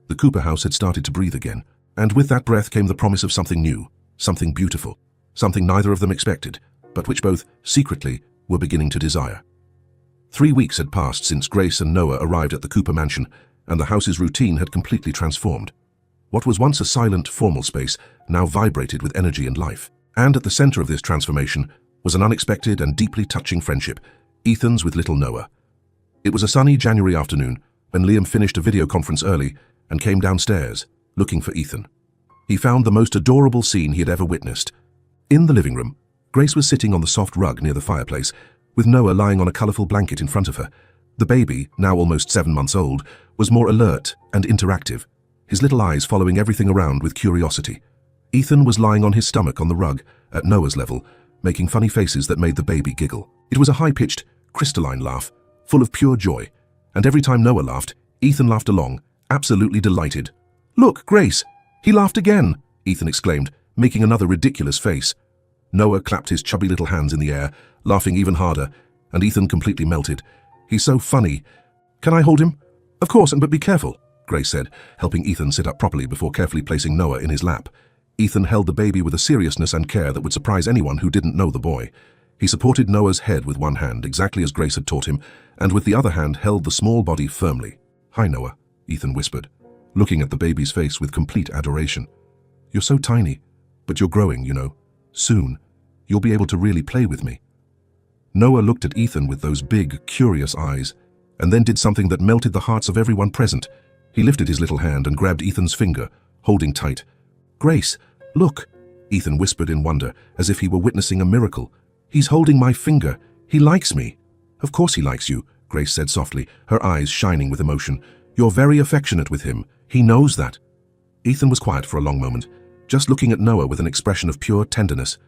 The Cooper house had started to breathe again, and with that breath came the promise of something new, something beautiful, something neither of them expected, but which both, secretly, were beginning to desire. 3 weeks had passed since Grace and Noah arrived at the Cooper mansion, and the house's routine had completely transformed. What was once a silent, formal space now vibrated with energy and life. And at the center of this transformation was an unexpected and deeply touching friendship, Ethan's with little Noah. It was a sunny January afternoon when Liam finished a video conference early and came downstairs, looking for Ethan. He found the most adorable scene he had ever witnessed. In the living room, Grace was sitting on the soft rug near the fireplace, with Noah lying on a colorful blanket in front of her. The baby, now almost 7 months old, was more alert and interactive, his little eyes following everything around with curiosity. Ethan was lying on his stomach on the rug, at Noah's level, making funny faces that made the baby giggle. It was a high-pitched, crystalline laugh, full of pure joy, and every time Noah laughed, Ethan laughed along, absolutely delighted. "Look, Grace! He laughed again!" Ethan exclaimed, making another ridiculous face. Noah clapped his chubby little hands in the air, laughing even harder, and Ethan completely melted. "He's so funny. Can I hold him?" "Of course, but be careful," Grace said, helping Ethan sit up properly before carefully placing Noah in his lap. Ethan held the baby with a seriousness and care that would surprise anyone who didn't know the boy. He supported Noah's head with one hand, exactly as Grace had taught him, and with the other hand held the small body firmly. "Hi, Noah," Ethan whispered, looking at the baby's face with complete adoration. "You're so tiny, but you're growing, you know. Soon, you'll be able to really play with me." Noah looked at Ethan with those big, curious eyes, and then did something that melted the hearts of everyone present. He lifted his little hand and grabbed Ethan's finger, holding tight. "Grace, look," Ethan whispered in wonder, as if he were witnessing a miracle. "He's holding my finger. He likes me." "Of course he likes you," Grace said softly, her eyes shining with emotion. You're very affectionate with him. He knows that." Ethan was quiet for a long moment, just looking at Noah with an expression of pure tenderness.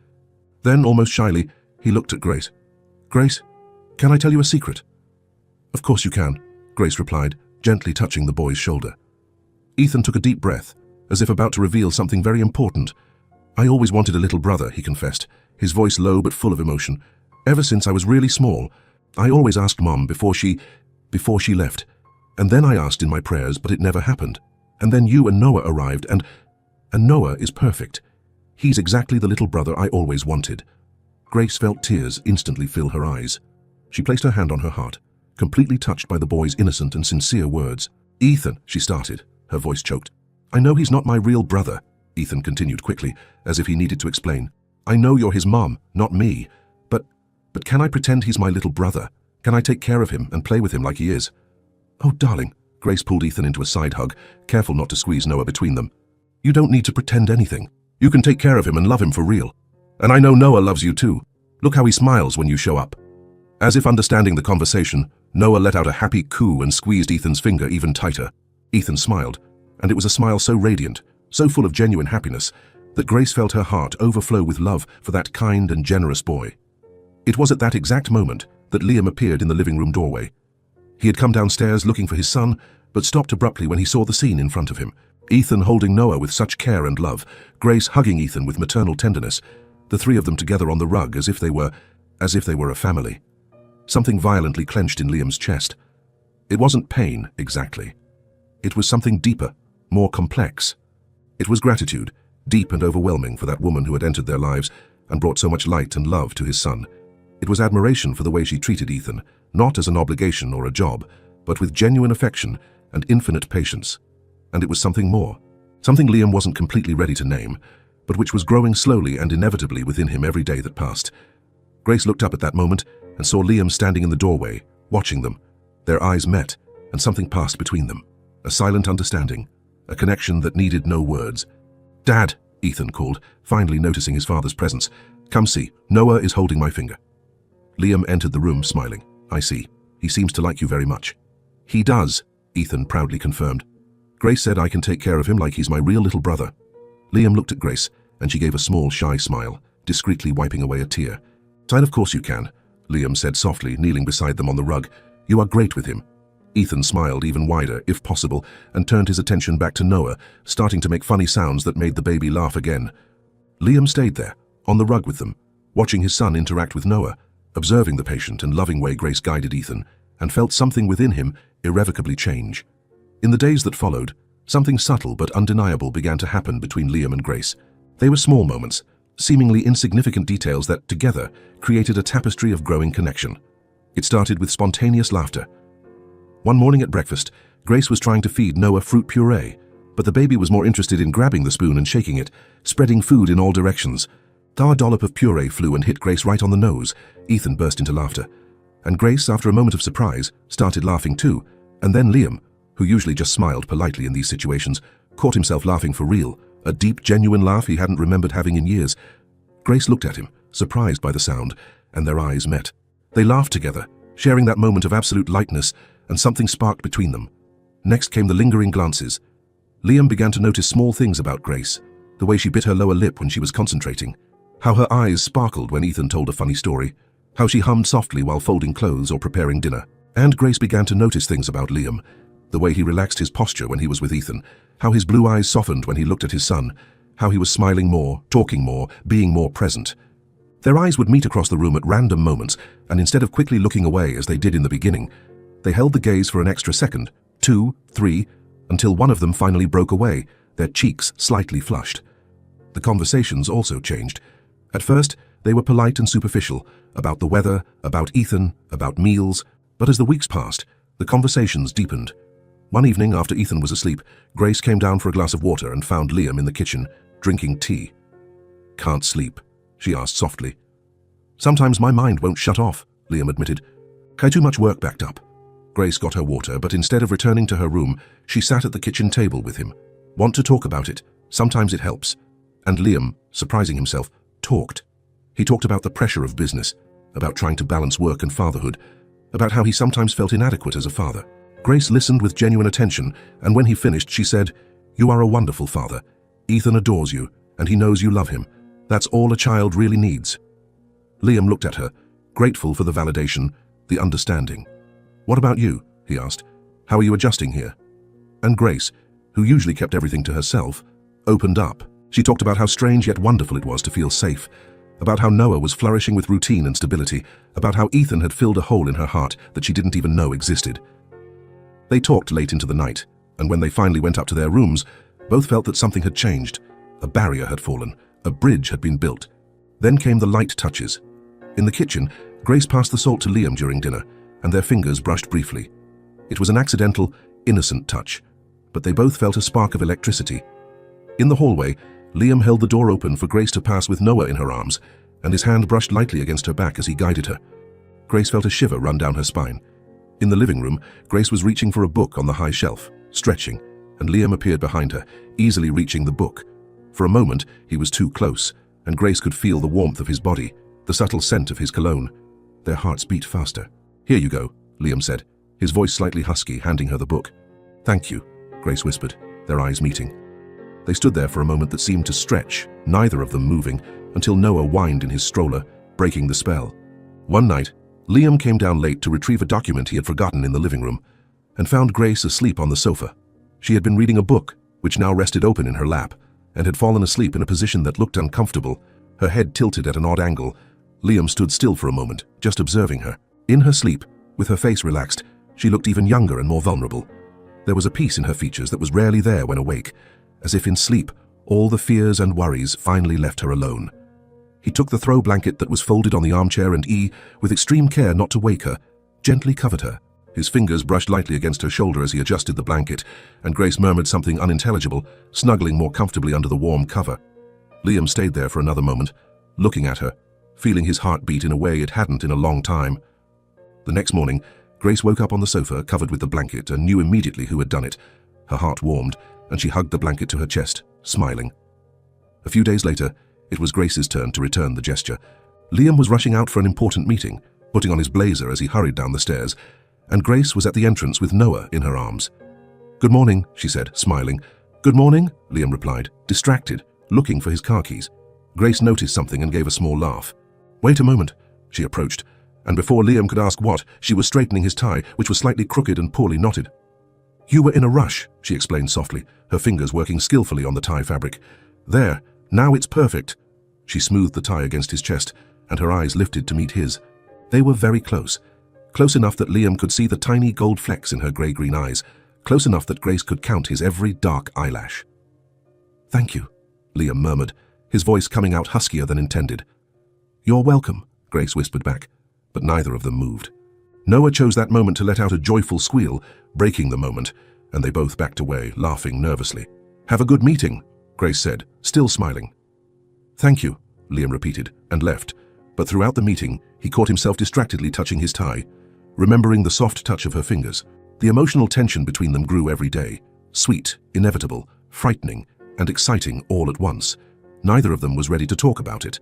Then, almost shyly, he looked at Grace. "Grace, can I tell you a secret?" "Of course you can," Grace replied, gently touching the boy's shoulder. Ethan took a deep breath, as if about to reveal something very important. "I always wanted a little brother," he confessed, his voice low but full of emotion. "Ever since I was really small. I always asked Mom before she left. And then I asked in my prayers, but it never happened. And then you and Noah arrived, and Noah is perfect. He's exactly the little brother I always wanted." Grace felt tears instantly fill her eyes. She placed her hand on her heart, completely touched by the boy's innocent and sincere words. "Ethan," she started, her voice choked. "I know he's not my real brother," Ethan continued quickly, as if he needed to explain. "I know you're his mom, not me. But can I pretend he's my little brother? Can I take care of him and play with him like he is?" "Oh, darling," Grace pulled Ethan into a side hug, careful not to squeeze Noah between them. "You don't need to pretend anything. You can take care of him and love him for real. And I know Noah loves you too. Look how he smiles when you show up." As if understanding the conversation, Noah let out a happy coo and squeezed Ethan's finger even tighter. Ethan smiled, and it was a smile so radiant, so full of genuine happiness, that Grace felt her heart overflow with love for that kind and generous boy. It was at that exact moment that Liam appeared in the living room doorway. He had come downstairs looking for his son, but stopped abruptly when he saw the scene in front of him. Ethan holding Noah with such care and love, Grace hugging Ethan with maternal tenderness, the three of them together on the rug as if they were a family. Something violently clenched in Liam's chest. It wasn't pain, exactly. It was something deeper, more complex. It was gratitude, deep and overwhelming for that woman who had entered their lives and brought so much light and love to his son. It was admiration for the way she treated Ethan, not as an obligation or a job, but with genuine affection and infinite patience. And it was something more, something Liam wasn't completely ready to name, but which was growing slowly and inevitably within him every day that passed. Grace looked up at that moment and saw Liam standing in the doorway, watching them. Their eyes met, and something passed between them. A silent understanding, a connection that needed no words. "Dad," Ethan called, finally noticing his father's presence. "Come see, Noah is holding my finger." Liam entered the room, smiling. "I see. He seems to like you very much." "He does," Ethan proudly confirmed. "Grace said I can take care of him like he's my real little brother." Liam looked at Grace, and she gave a small, shy smile, discreetly wiping away a tear. "Tine, of course you can," Liam said softly, kneeling beside them on the rug. "You are great with him." Ethan smiled even wider, if possible, and turned his attention back to Noah, starting to make funny sounds that made the baby laugh again. Liam stayed there, on the rug with them, watching his son interact with Noah, observing the patient and loving way Grace guided Ethan, and felt something within him irrevocably change. In the days that followed, something subtle but undeniable began to happen between Liam and Grace. They were small moments, seemingly insignificant details that, together, created a tapestry of growing connection. It started with spontaneous laughter. One morning at breakfast, Grace was trying to feed Noah fruit puree, but the baby was more interested in grabbing the spoon and shaking it, spreading food in all directions. A dollop of puree flew and hit Grace right on the nose. Ethan burst into laughter. And Grace, after a moment of surprise, started laughing too. And then Liam, who usually just smiled politely in these situations, caught himself laughing for real, a deep, genuine laugh he hadn't remembered having in years. Grace looked at him, surprised by the sound, and their eyes met. They laughed together, sharing that moment of absolute lightness, and something sparked between them. Next came the lingering glances. Liam began to notice small things about Grace, the way she bit her lower lip when she was concentrating, how her eyes sparkled when Ethan told a funny story, how she hummed softly while folding clothes or preparing dinner. And Grace began to notice things about Liam, the way he relaxed his posture when he was with Ethan, how his blue eyes softened when he looked at his son, how he was smiling more, talking more, being more present. Their eyes would meet across the room at random moments, and instead of quickly looking away as they did in the beginning, they held the gaze for an extra second, 2, 3, until one of them finally broke away, their cheeks slightly flushed. The conversations also changed. At first, they were polite and superficial, about the weather, about Ethan, about meals, but as the weeks passed, the conversations deepened. One evening, after Ethan was asleep, Grace came down for a glass of water and found Liam in the kitchen, drinking tea. "Can't sleep?" she asked softly. "Sometimes my mind won't shut off," Liam admitted. "Too much work backed up." Grace got her water, but instead of returning to her room, she sat at the kitchen table with him. "Want to talk about it? Sometimes it helps." And Liam, surprising himself, talked. He talked about the pressure of business, about trying to balance work and fatherhood, about how he sometimes felt inadequate as a father. Grace listened with genuine attention, and when he finished, she said, "You are a wonderful father. Ethan adores you, and he knows you love him. That's all a child really needs." Liam looked at her, grateful for the validation, the understanding. "What about you?" he asked. "How are you adjusting here?" And Grace, who usually kept everything to herself, opened up. She talked about how strange yet wonderful it was to feel safe, about how Noah was flourishing with routine and stability, about how Ethan had filled a hole in her heart that she didn't even know existed. They talked late into the night, and when they finally went up to their rooms, both felt that something had changed. A barrier had fallen, a bridge had been built. Then came the light touches. In the kitchen, Grace passed the salt to Liam during dinner, and their fingers brushed briefly. It was an accidental, innocent touch, but they both felt a spark of electricity. In the hallway, Liam held the door open for Grace to pass with Noah in her arms, and his hand brushed lightly against her back as he guided her. Grace felt a shiver run down her spine. In the living room, Grace was reaching for a book on the high shelf, stretching, and Liam appeared behind her, easily reaching the book. For a moment, he was too close, and Grace could feel the warmth of his body, the subtle scent of his cologne. Their hearts beat faster. "Here you go," Liam said, his voice slightly husky, handing her the book. "Thank you," Grace whispered, their eyes meeting. They stood there for a moment that seemed to stretch, neither of them moving, until Noah whined in his stroller, breaking the spell. One night, Liam came down late to retrieve a document he had forgotten in the living room, and found Grace asleep on the sofa. She had been reading a book, which now rested open in her lap, and had fallen asleep in a position that looked uncomfortable, her head tilted at an odd angle. Liam stood still for a moment, just observing her. In her sleep, with her face relaxed, she looked even younger and more vulnerable. There was a peace in her features that was rarely there when awake, as if in sleep, all the fears and worries finally left her alone. He took the throw blanket that was folded on the armchair and with extreme care not to wake her, gently covered her. His fingers brushed lightly against her shoulder as he adjusted the blanket, and Grace murmured something unintelligible, snuggling more comfortably under the warm cover. Liam stayed there for another moment, looking at her, feeling his heart beat in a way it hadn't in a long time. The next morning, Grace woke up on the sofa, covered with the blanket, and knew immediately who had done it. Her heart warmed, and she hugged the blanket to her chest, smiling. A few days later, it was Grace's turn to return the gesture. Liam was rushing out for an important meeting, putting on his blazer as he hurried down the stairs, and Grace was at the entrance with Noah in her arms. "Good morning," she said, smiling. "Good morning," Liam replied, distracted, looking for his car keys. Grace noticed something and gave a small laugh. "Wait a moment," she approached, and before Liam could ask what, she was straightening his tie, which was slightly crooked and poorly knotted. "You were in a rush," she explained softly, her fingers working skillfully on the tie fabric. "There, now it's perfect." She smoothed the tie against his chest, and her eyes lifted to meet his. They were very close. Close enough that Liam could see the tiny gold flecks in her grey-green eyes, close enough that Grace could count his every dark eyelash. "Thank you," Liam murmured, his voice coming out huskier than intended. "You're welcome," Grace whispered back, but neither of them moved. Noah chose that moment to let out a joyful squeal, breaking the moment, and they both backed away, laughing nervously. "Have a good meeting," Grace said, still smiling. "Thank you," Liam repeated, and left, but throughout the meeting, he caught himself distractedly touching his tie, remembering the soft touch of her fingers. The emotional tension between them grew every day, sweet, inevitable, frightening, and exciting all at once. Neither of them was ready to talk about it.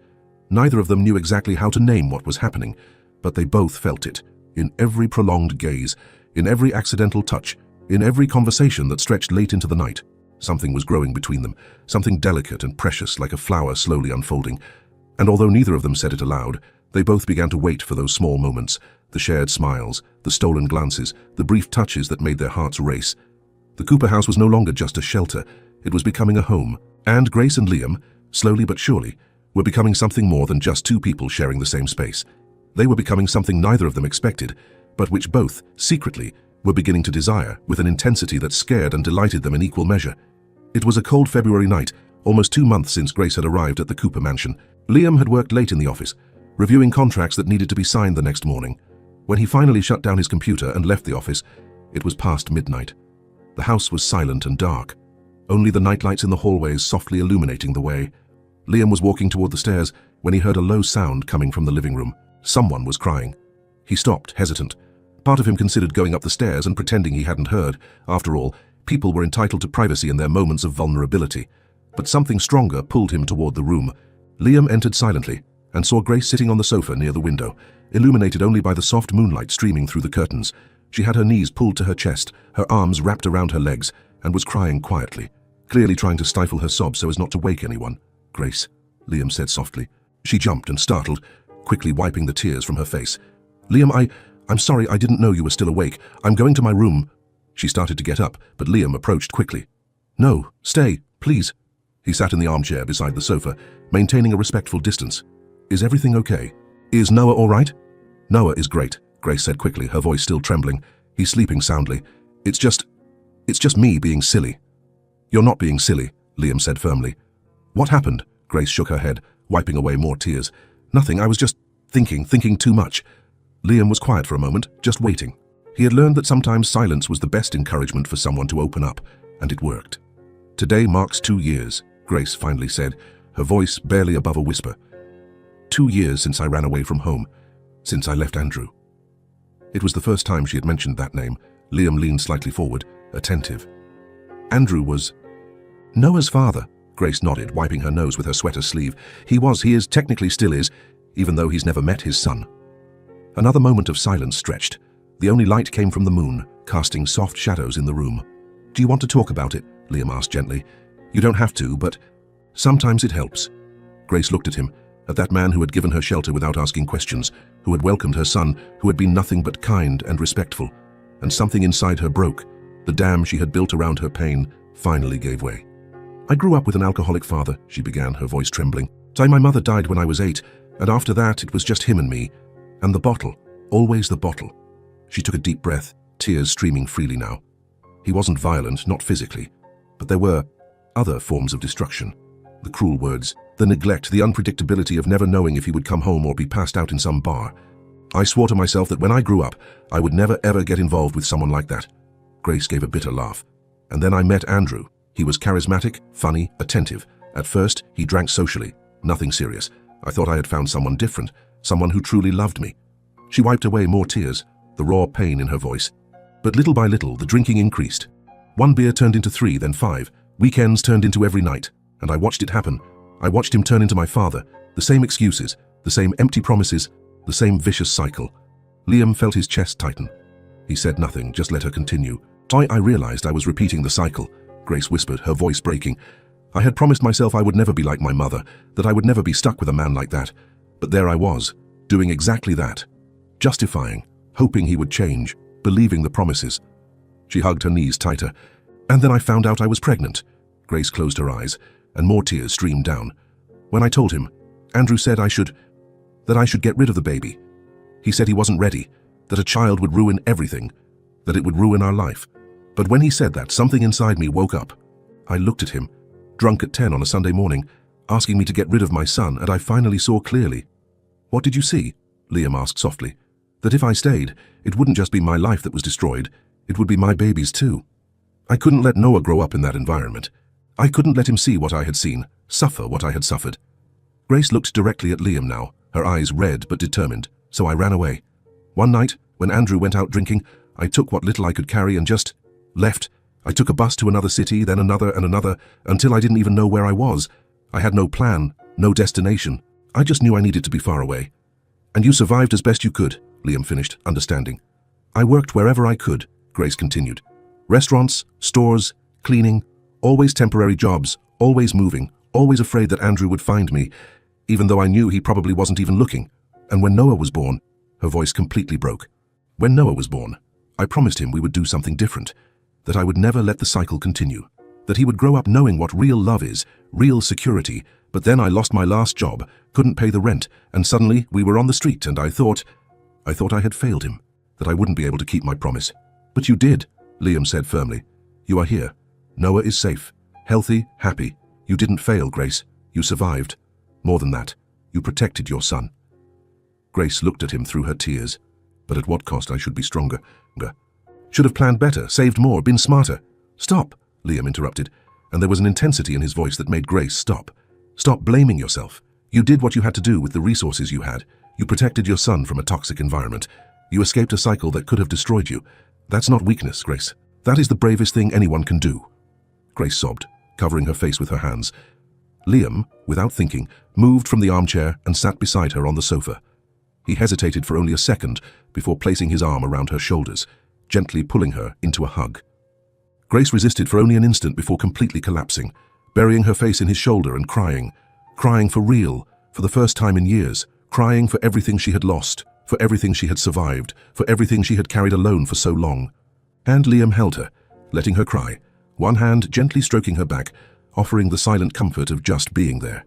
Neither of them knew exactly how to name what was happening, but they both felt it, in every prolonged gaze, in every accidental touch, in every conversation that stretched late into the night. Something was growing between them, something delicate and precious like a flower slowly unfolding, and although neither of them said it aloud, they both began to wait for those small moments, the shared smiles, the stolen glances, the brief touches that made their hearts race. The Cooper house was no longer just a shelter, it was becoming a home, and Grace and Liam, slowly but surely, were becoming something more than just two people sharing the same space. They were becoming something neither of them expected, but which both, secretly, were beginning to desire with an intensity that scared and delighted them in equal measure. It was a cold February night, almost 2 months since Grace had arrived at the Cooper mansion. Liam had worked late in the office, reviewing contracts that needed to be signed the next morning. When he finally shut down his computer and left the office, it was past midnight. The house was silent and dark, only the nightlights in the hallways softly illuminating the way. Liam was walking toward the stairs when he heard a low sound coming from the living room. Someone was crying. He stopped, hesitant. Part of him considered going up the stairs and pretending he hadn't heard. After all, people were entitled to privacy in their moments of vulnerability. But something stronger pulled him toward the room. Liam entered silently and saw Grace sitting on the sofa near the window, illuminated only by the soft moonlight streaming through the curtains. She had her knees pulled to her chest, her arms wrapped around her legs, and was crying quietly, clearly trying to stifle her sobs so as not to wake anyone. "Grace," Liam said softly. She jumped and startled, quickly wiping the tears from her face. "Liam, I'm sorry, I didn't know you were still awake. I'm going to my room." She started to get up, but Liam approached quickly. "No, stay, please." He sat in the armchair beside the sofa, maintaining a respectful distance. "Is everything okay? Is Noah all right?" "Noah is great," Grace said quickly, her voice still trembling. "He's sleeping soundly. It's just me being silly." "You're not being silly," Liam said firmly. "What happened?" Grace shook her head, wiping away more tears. "Nothing, I was just thinking too much." Liam was quiet for a moment, just waiting. He had learned that sometimes silence was the best encouragement for someone to open up, and it worked. "Today marks 2 years, Grace finally said, her voice barely above a whisper. 2 years since I ran away from home, since I left Andrew." It was the first time she had mentioned that name. Liam leaned slightly forward, attentive. "Andrew was Noah's father," Grace nodded, wiping her nose with her sweater sleeve. He is, technically still is, even though he's never met his son." Another moment of silence stretched. The only light came from the moon, casting soft shadows in the room. "Do you want to talk about it?" Liam asked gently. "You don't have to, but sometimes it helps." Grace looked at him, at that man who had given her shelter without asking questions, who had welcomed her son, who had been nothing but kind and respectful. And something inside her broke. The dam she had built around her pain finally gave way. "I grew up with an alcoholic father," she began, her voice trembling. "My mother died when I was 8, and after that it was just him and me. And the bottle, always the bottle." She took a deep breath, tears streaming freely now. "He wasn't violent, not physically, but there were other forms of destruction. The cruel words, the neglect, the unpredictability of never knowing if he would come home or be passed out in some bar. I swore to myself that when I grew up, I would never ever get involved with someone like that." Grace gave a bitter laugh. "And then I met Andrew. He was charismatic, funny, attentive. At first, he drank socially, nothing serious. I thought I had found someone different, someone who truly loved me." She wiped away more tears, the raw pain in her voice. But little by little, the drinking increased. 1 beer turned into 3, then 5. Weekends turned into every night. And I watched it happen. I watched him turn into my father. The same excuses, the same empty promises, the same vicious cycle. Liam felt his chest tighten. He said nothing, just let her continue. I realized I was repeating the cycle," Grace whispered, her voice breaking. "I had promised myself I would never be like my mother, that I would never be stuck with a man like that. But there I was, doing exactly that. Justifying, hoping he would change, believing the promises." She hugged her knees tighter. "And then I found out I was pregnant." Grace closed her eyes, and more tears streamed down. "When I told him, Andrew said that I should get rid of the baby. He said he wasn't ready, that a child would ruin everything, that it would ruin our life. But when he said that, something inside me woke up. I looked at him, drunk at 10 on a Sunday morning, asking me to get rid of my son, and I finally saw clearly." "What did you see?" Liam asked softly. "That if I stayed, it wouldn't just be my life that was destroyed, it would be my baby's too. I couldn't let Noah grow up in that environment. I couldn't let him see what I had seen, suffer what I had suffered." Grace looked directly at Liam now, her eyes red but determined. "So I ran away. One night, when Andrew went out drinking, I took what little I could carry and just left. I took a bus to another city, then another and another, until I didn't even know where I was. I had no plan, no destination. I just knew I needed to be far away." "And you survived as best you could," Liam finished, understanding. "I worked wherever I could," Grace continued. "Restaurants, stores, cleaning, always temporary jobs, always moving, always afraid that Andrew would find me, even though I knew he probably wasn't even looking. And when Noah was born," her voice completely broke. "When Noah was born, I promised him we would do something different, that I would never let the cycle continue, that he would grow up knowing what real love is, real security. But then I lost my last job, couldn't pay the rent, and suddenly we were on the street, and I thought I had failed him, that I wouldn't be able to keep my promise. But you did," Liam said firmly. "You are here. Noah is safe, healthy, happy. You didn't fail, Grace. You survived. More than that, you protected your son." Grace looked at him through her tears. "But at what cost? I should be stronger. Should have planned better, saved more, been smarter." "Stop," Liam interrupted, and there was an intensity in his voice that made Grace stop. "Stop blaming yourself. You did what you had to do with the resources you had. You protected your son from a toxic environment. You escaped a cycle that could have destroyed you. That's not weakness, Grace. That is the bravest thing anyone can do." Grace sobbed, covering her face with her hands. Liam, without thinking, moved from the armchair and sat beside her on the sofa. He hesitated for only a second before placing his arm around her shoulders, gently pulling her into a hug. Grace resisted for only an instant before completely collapsing, burying her face in his shoulder and crying for real, for the first time in years, crying for everything she had lost, for everything she had survived, for everything she had carried alone for so long. And Liam held her, letting her cry, one hand gently stroking her back, offering the silent comfort of just being there.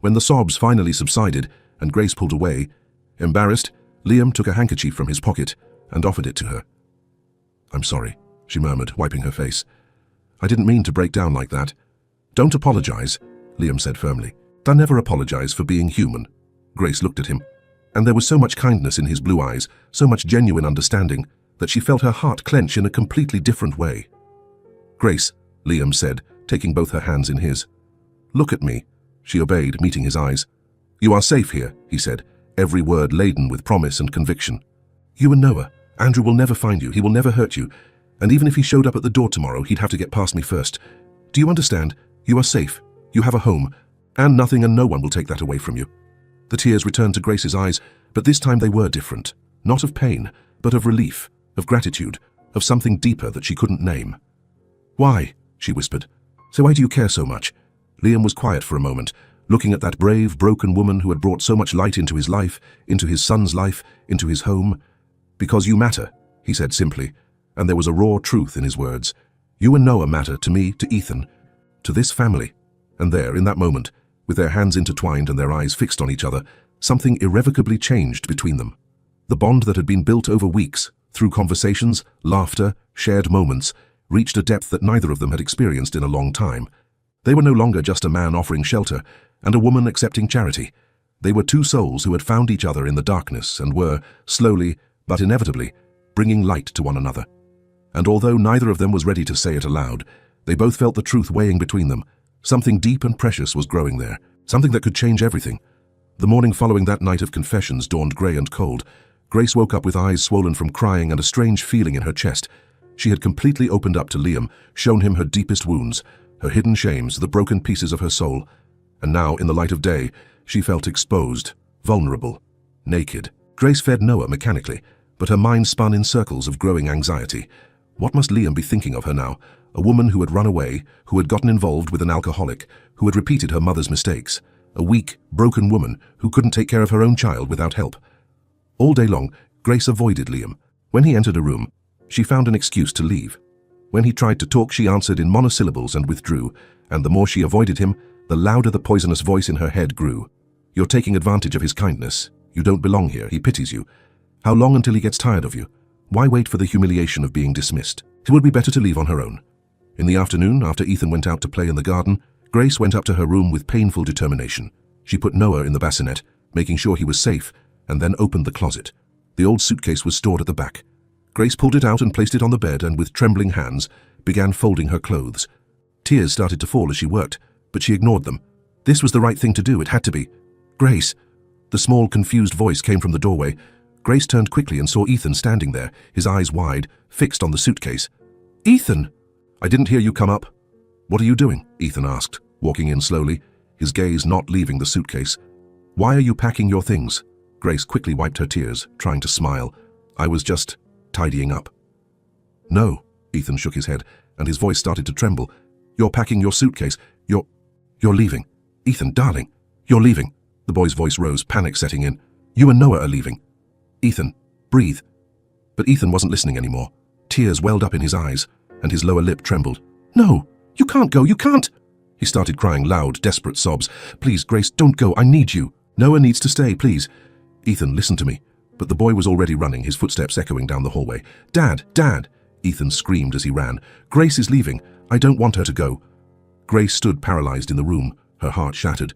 When the sobs finally subsided and Grace pulled away, embarrassed, Liam took a handkerchief from his pocket and offered it to her. "I'm sorry," she murmured, wiping her face. "I didn't mean to break down like that." "Don't apologize," Liam said firmly. "I never apologize for being human." Grace looked at him, and there was so much kindness in his blue eyes, so much genuine understanding, that she felt her heart clench in a completely different way. "Grace," Liam said, taking both her hands in his. "Look at me." She obeyed, meeting his eyes. "You are safe here," he said, every word laden with promise and conviction. "You and Noah. Andrew will never find you. He will never hurt you. And even if he showed up at the door tomorrow, he'd have to get past me first. Do you understand? You are safe. You have a home. And nothing and no one will take that away from you." The tears returned to Grace's eyes, but this time they were different. Not of pain, but of relief, of gratitude, of something deeper that she couldn't name. "Why?" she whispered. "So why do you care so much?" Liam was quiet for a moment, looking at that brave, broken woman who had brought so much light into his life, into his son's life, into his home. "Because you matter," he said simply, and there was a raw truth in his words. "You and Noah matter to me, to Ethan, to this family." And there, in that moment, with their hands intertwined and their eyes fixed on each other, something irrevocably changed between them. The bond that had been built over weeks, through conversations, laughter, shared moments, reached a depth that neither of them had experienced in a long time. They were no longer just a man offering shelter and a woman accepting charity. They were two souls who had found each other in the darkness and were, slowly but inevitably, bringing light to one another. And although neither of them was ready to say it aloud, they both felt the truth weighing between them. Something deep and precious was growing there, something that could change everything. The morning following that night of confessions dawned grey and cold. Grace woke up with eyes swollen from crying and a strange feeling in her chest. She had completely opened up to Liam, shown him her deepest wounds, her hidden shames, the broken pieces of her soul. And now, in the light of day, she felt exposed, vulnerable, naked. Grace fed Noah mechanically, but her mind spun in circles of growing anxiety. What must Liam be thinking of her now? A woman who had run away, who had gotten involved with an alcoholic, who had repeated her mother's mistakes. A weak, broken woman who couldn't take care of her own child without help. All day long, Grace avoided Liam. When he entered a room, she found an excuse to leave. When he tried to talk, she answered in monosyllables and withdrew, and the more she avoided him, the louder the poisonous voice in her head grew. "You're taking advantage of his kindness. You don't belong here. He pities you. How long until he gets tired of you? Why wait for the humiliation of being dismissed? It would be better to leave on her own." In the afternoon, after Ethan went out to play in the garden, Grace went up to her room with painful determination. She put Noah in the bassinet, making sure he was safe, and then opened the closet. The old suitcase was stored at the back. Grace pulled it out and placed it on the bed and, with trembling hands, began folding her clothes. Tears started to fall as she worked, but she ignored them. This was the right thing to do. It had to be. "Grace." The small, confused voice came from the doorway. Grace turned quickly and saw Ethan standing there, his eyes wide, fixed on the suitcase. "Ethan!" "I didn't hear you come up." "What are you doing?" Ethan asked, walking in slowly, his gaze not leaving the suitcase. "Why are you packing your things?" Grace quickly wiped her tears, trying to smile. "I was just tidying up." "No," Ethan shook his head, and his voice started to tremble. "You're packing your suitcase. You're leaving. Ethan, darling, you're leaving." The boy's voice rose, panic setting in. "You and Noah are leaving." "Ethan, breathe." But Ethan wasn't listening anymore. Tears welled up in his eyes, and his lower lip trembled. "No, you can't go, you can't!" He started crying loud, desperate sobs. "Please, Grace, don't go, I need you. Noah needs to stay, please." "Ethan, listen to me." But the boy was already running, his footsteps echoing down the hallway. "Dad, Dad!" Ethan screamed as he ran. "Grace is leaving. I don't want her to go." Grace stood paralyzed in the room, her heart shattered.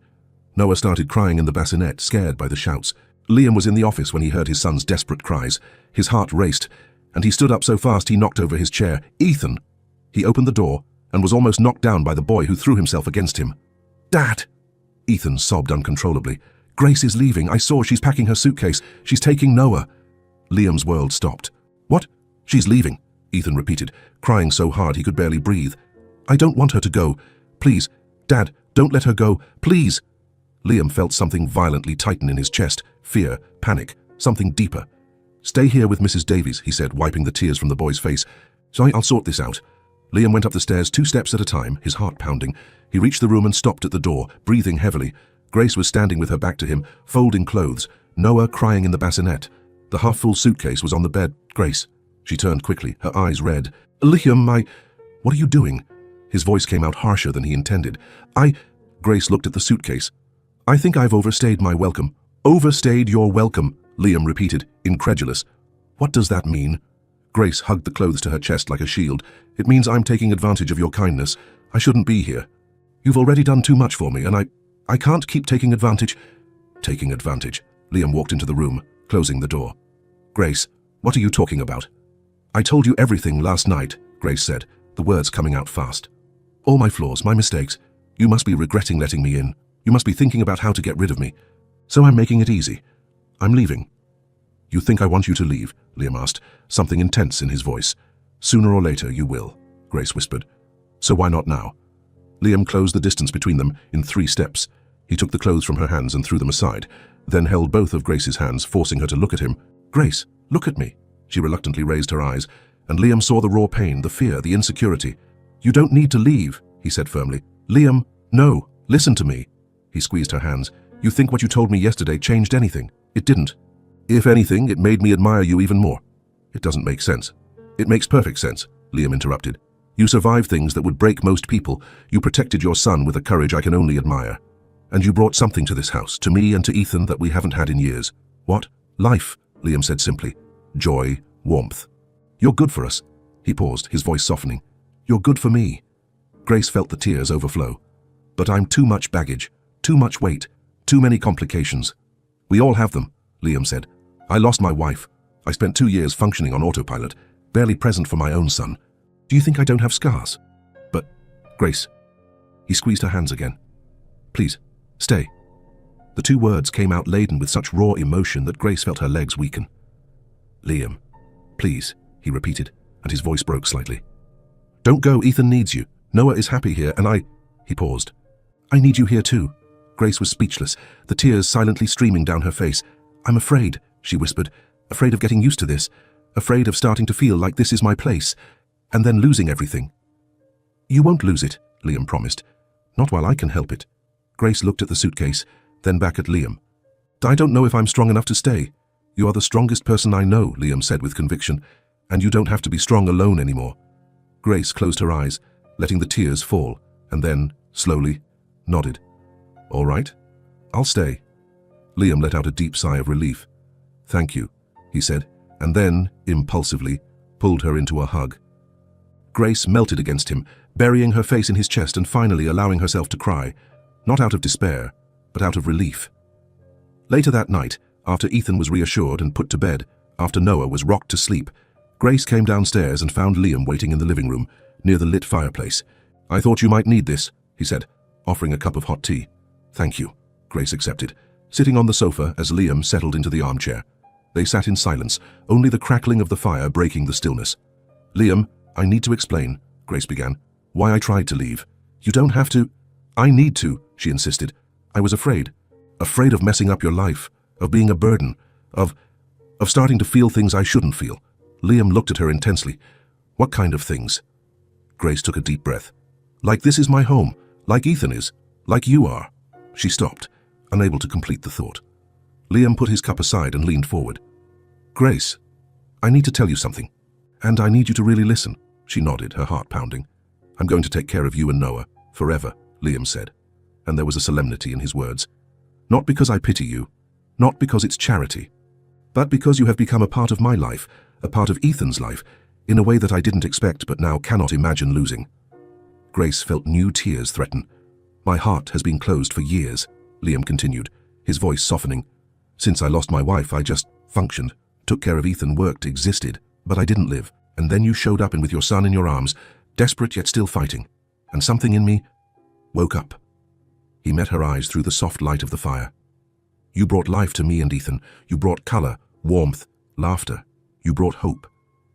Noah started crying in the bassinet, scared by the shouts. Liam was in the office when he heard his son's desperate cries. His heart raced, and he stood up so fast he knocked over his chair. "Ethan!" He opened the door and was almost knocked down by the boy who threw himself against him. "Dad!" Ethan sobbed uncontrollably. "Grace is leaving. I saw she's packing her suitcase. She's taking Noah." Liam's world stopped. "What? She's leaving?" Ethan repeated, crying so hard he could barely breathe. "I don't want her to go. Please, Dad, don't let her go. Please." Liam felt something violently tighten in his chest. Fear, panic, something deeper. Stay here with Mrs. Davies, he said, wiping the tears from the boy's face. So I'll sort this out. Liam went up the stairs 2 steps at a time, his heart pounding. He reached the room and stopped at the door, breathing heavily. Grace was standing with her back to him, folding clothes. Noah crying in the bassinet. The half-full suitcase was on the bed. Grace. She turned quickly, her eyes red. Liam, What are you doing? His voice came out harsher than he intended. Grace looked at the suitcase. I think I've overstayed my welcome. Overstayed your welcome, Liam repeated, incredulous. What does that mean? Grace hugged the clothes to her chest like a shield. It means I'm taking advantage of your kindness. I shouldn't be here. You've already done too much for me, and I can't keep taking advantage. Taking advantage. Liam walked into the room, closing the door. Grace, what are you talking about? I told you everything last night, Grace said, the words coming out fast. All my flaws, my mistakes. You must be regretting letting me in. You must be thinking about how to get rid of me. So I'm making it easy. I'm leaving. You think I want you to leave? Liam asked, something intense in his voice. Sooner or later you will, Grace whispered. So why not now? Liam closed the distance between them in 3 steps. He took the clothes from her hands and threw them aside, then held both of Grace's hands, forcing her to look at him. Grace, look at me. She reluctantly raised her eyes, and Liam saw the raw pain, the fear, the insecurity. You don't need to leave, he said firmly. Liam, no, listen to me. He squeezed her hands. You think what you told me yesterday changed anything? It didn't. If anything, it made me admire you even more. It doesn't make sense. It makes perfect sense, Liam interrupted. You survived things that would break most people. You protected your son with a courage I can only admire. And you brought something to this house, to me and to Ethan, that we haven't had in years. What? Life, Liam said simply. Joy, warmth. You're good for us. He paused, his voice softening. You're good for me. Grace felt the tears overflow. But I'm too much baggage, too much weight, too many complications. We all have them, Liam said. I lost my wife. I spent 2 years functioning on autopilot, barely present for my own son. Do you think I don't have scars? But, Grace. He squeezed her hands again. Please, stay. The 2 words came out laden with such raw emotion that Grace felt her legs weaken. Liam, please, he repeated, and his voice broke slightly. Don't go, Ethan needs you. Noah is happy here, and He paused. I need you here too. Grace was speechless, the tears silently streaming down her face. I'm afraid, she whispered, afraid of getting used to this, afraid of starting to feel like this is my place, and then losing everything. You won't lose it, Liam promised. Not while I can help it. Grace looked at the suitcase, then back at Liam. I don't know if I'm strong enough to stay. You are the strongest person I know, Liam said with conviction, and you don't have to be strong alone anymore. Grace closed her eyes, letting the tears fall, and then, slowly, nodded. All right, I'll stay. Liam let out a deep sigh of relief. Thank you, he said, and then, impulsively, pulled her into a hug. Grace melted against him, burying her face in his chest and finally allowing herself to cry, not out of despair, but out of relief. Later that night, after Ethan was reassured and put to bed, after Noah was rocked to sleep, Grace came downstairs and found Liam waiting in the living room, near the lit fireplace. I thought you might need this, he said, offering a cup of hot tea. Thank you, Grace accepted, sitting on the sofa as Liam settled into the armchair. They sat in silence, only the crackling of the fire breaking the stillness. Liam, I need to explain, Grace began, why I tried to leave. You don't have to. I need to, she insisted. I was afraid of messing up your life, of being a burden, of starting to feel things I shouldn't feel. Liam looked at her intensely. What kind of things? Grace took a deep breath. Like this is my home, like Ethan is, like you are. She stopped, unable to complete the thought. Liam put his cup aside and leaned forward. Grace, I need to tell you something, and I need you to really listen. She nodded, her heart pounding. I'm going to take care of you and Noah, forever, Liam said, and there was a solemnity in his words. Not because I pity you, not because it's charity, but because you have become a part of my life, a part of Ethan's life, in a way that I didn't expect but now cannot imagine losing. Grace felt new tears threaten. My heart has been closed for years, Liam continued, his voice softening. Since I lost my wife, I just functioned, took care of Ethan, worked, existed, but I didn't live. And then you showed up and with your son in your arms, desperate yet still fighting, and something in me woke up. He met her eyes through the soft light of the fire. You brought life to me and Ethan. You brought color, warmth, laughter. You brought hope.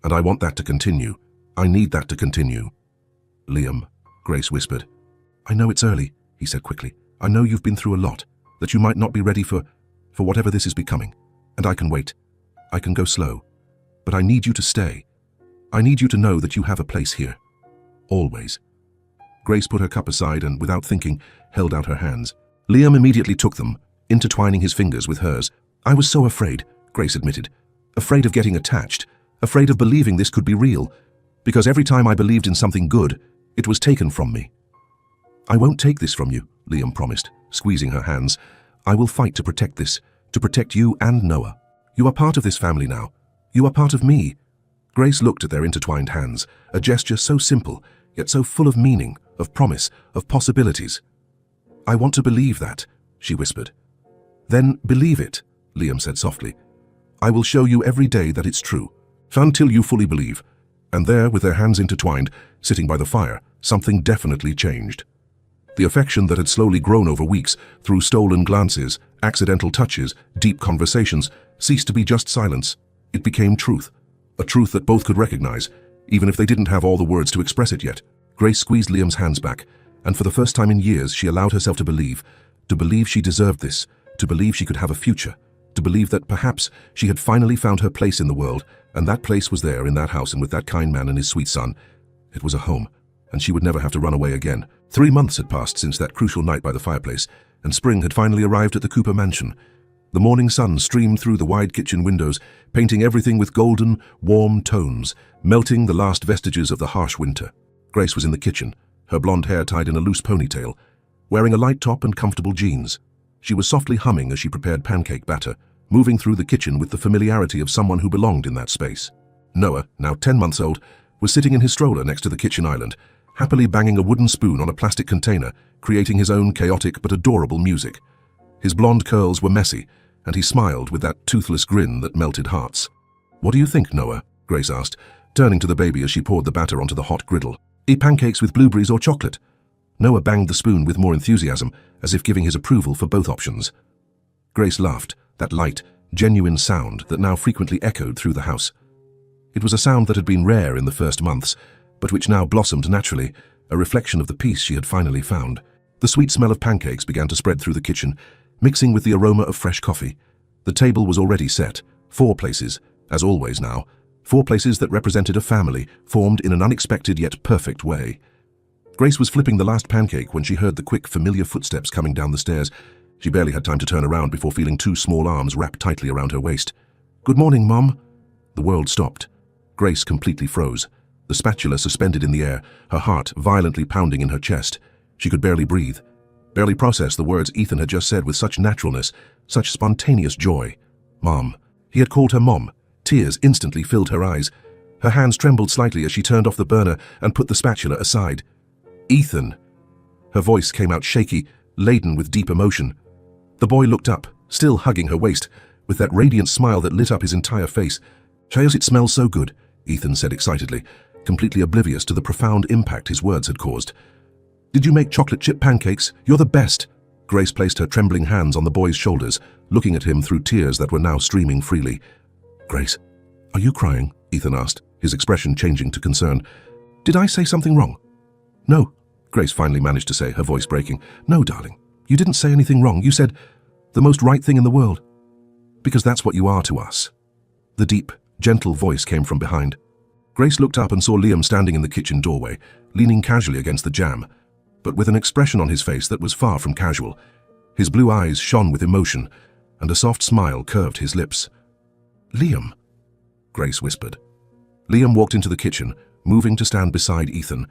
And I want that to continue. I need that to continue. Liam, Grace whispered. I know it's early, he said quickly. I know you've been through a lot, that you might not be ready for whatever this is becoming. And I can wait. I can go slow. But I need you to stay. I need you to know that you have a place here. Always." Grace put her cup aside and, without thinking, held out her hands. Liam immediately took them, intertwining his fingers with hers. "I was so afraid," Grace admitted. "Afraid of getting attached. Afraid of believing this could be real. Because every time I believed in something good, it was taken from me." "I won't take this from you," Liam promised, squeezing her hands. "I will fight to protect this, to protect you and Noah. You are part of this family now. You are part of me." Grace looked at their intertwined hands, a gesture so simple, yet so full of meaning, of promise, of possibilities. "I want to believe that," she whispered. "Then believe it," Liam said softly. "I will show you every day that it's true, until you fully believe." And there, with their hands intertwined, sitting by the fire, something definitely changed. The affection that had slowly grown over weeks, through stolen glances, accidental touches, deep conversations, ceased to be just silence. It became truth, a truth that both could recognize, even if they didn't have all the words to express it yet. Grace squeezed Liam's hands back, and for the first time in years she allowed herself to believe she deserved this, to believe she could have a future, to believe that perhaps she had finally found her place in the world, and that place was there in that house and with that kind man and his sweet son. It was a home, and she would never have to run away again. 3 months had passed since that crucial night by the fireplace, and spring had finally arrived at the Cooper mansion. The morning sun streamed through the wide kitchen windows, painting everything with golden, warm tones, melting the last vestiges of the harsh winter. Grace was in the kitchen, her blonde hair tied in a loose ponytail, wearing a light top and comfortable jeans. She was softly humming as she prepared pancake batter, moving through the kitchen with the familiarity of someone who belonged in that space. Noah, now 10 months old, was sitting in his stroller next to the kitchen island, happily banging a wooden spoon on a plastic container, creating his own chaotic but adorable music. His blonde curls were messy, and he smiled with that toothless grin that melted hearts. "What do you think, Noah?" Grace asked, turning to the baby as she poured the batter onto the hot griddle. "Eat pancakes with blueberries or chocolate?" Noah banged the spoon with more enthusiasm, as if giving his approval for both options. Grace laughed, that light, genuine sound that now frequently echoed through the house. It was a sound that had been rare in the first months, but which now blossomed naturally, a reflection of the peace she had finally found. The sweet smell of pancakes began to spread through the kitchen, mixing with the aroma of fresh coffee. The table was already set, 4 places, as always now, 4 places that represented a family, formed in an unexpected yet perfect way. Grace was flipping the last pancake when she heard the quick, familiar footsteps coming down the stairs. She barely had time to turn around before feeling 2 small arms wrapped tightly around her waist. "Good morning, Mom." The world stopped. Grace completely froze, the spatula suspended in the air, her heart violently pounding in her chest. She could barely breathe, barely process the words Ethan had just said with such naturalness, such spontaneous joy. Mom. He had called her Mom. Tears instantly filled her eyes. Her hands trembled slightly as she turned off the burner and put the spatula aside. "Ethan." Her voice came out shaky, laden with deep emotion. The boy looked up, still hugging her waist, with that radiant smile that lit up his entire face. "Chayos, it smells so good," Ethan said excitedly, completely oblivious to the profound impact his words had caused. "Did you make chocolate chip pancakes? You're the best." Grace placed her trembling hands on the boy's shoulders, looking at him through tears that were now streaming freely. "Grace, are you crying?" Ethan asked, his expression changing to concern. "Did I say something wrong?" "No," Grace finally managed to say, her voice breaking. "No, darling, you didn't say anything wrong. You said the most right thing in the world. Because that's what you are to us." The deep, gentle voice came from behind. Grace looked up and saw Liam standing in the kitchen doorway, leaning casually against the jamb, but with an expression on his face that was far from casual. His blue eyes shone with emotion, and a soft smile curved his lips. "Liam," Grace whispered. Liam walked into the kitchen, moving to stand beside Ethan.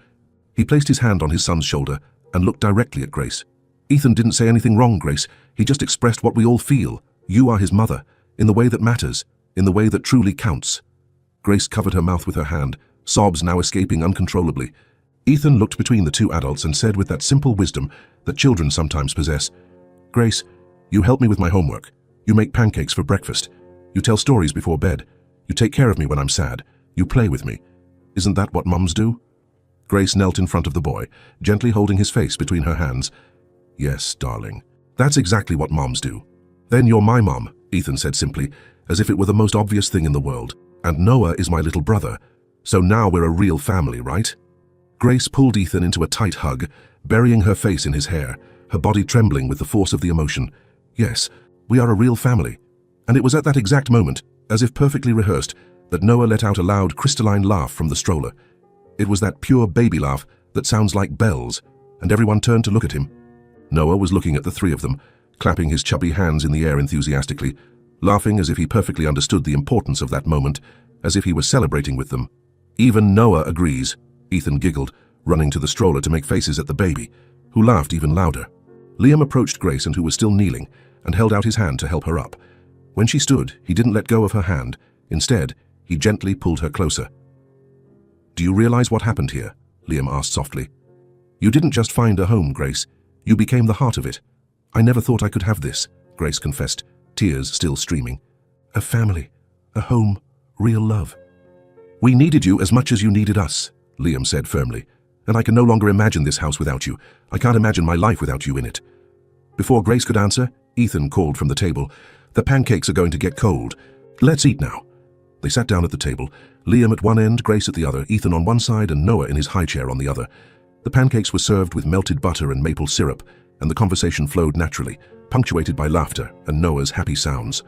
He placed his hand on his son's shoulder and looked directly at Grace. "Ethan didn't say anything wrong, Grace. He just expressed what we all feel. You are his mother, in the way that matters, in the way that truly counts." Grace covered her mouth with her hand, sobs now escaping uncontrollably. Ethan looked between the 2 adults and said with that simple wisdom that children sometimes possess, "Grace, you help me with my homework. You make pancakes for breakfast. You tell stories before bed. You take care of me when I'm sad. You play with me. Isn't that what mums do?" Grace knelt in front of the boy, gently holding his face between her hands. "Yes, darling. That's exactly what moms do." "Then you're my mom," Ethan said simply, as if it were the most obvious thing in the world. "And Noah is my little brother. So now we're a real family, right?" Grace pulled Ethan into a tight hug, burying her face in his hair, her body trembling with the force of the emotion. "Yes, we are a real family." And it was at that exact moment, as if perfectly rehearsed, that Noah let out a loud, crystalline laugh from the stroller. It was that pure baby laugh that sounds like bells, and everyone turned to look at him. Noah was looking at the three of them, clapping his chubby hands in the air enthusiastically, laughing as if he perfectly understood the importance of that moment, as if he was celebrating with them. "Even Noah agrees," Ethan giggled, running to the stroller to make faces at the baby, who laughed even louder. Liam approached Grace, who was still kneeling, and held out his hand to help her up. When she stood, he didn't let go of her hand. Instead, he gently pulled her closer. "Do you realize what happened here?" Liam asked softly. "You didn't just find a home, Grace. You became the heart of it. I never thought I could have this," Grace confessed, tears still streaming. "A family, a home, real love." "We needed you as much as you needed us," Liam said firmly, "and I can no longer imagine this house without you. I can't imagine my life without you in it." Before Grace could answer, Ethan called from the table, "The pancakes are going to get cold. Let's eat now." They sat down at the table, Liam at one end, Grace at the other, Ethan on one side and Noah in his high chair on the other. The pancakes were served with melted butter and maple syrup, and the conversation flowed naturally, punctuated by laughter and Noah's happy sounds.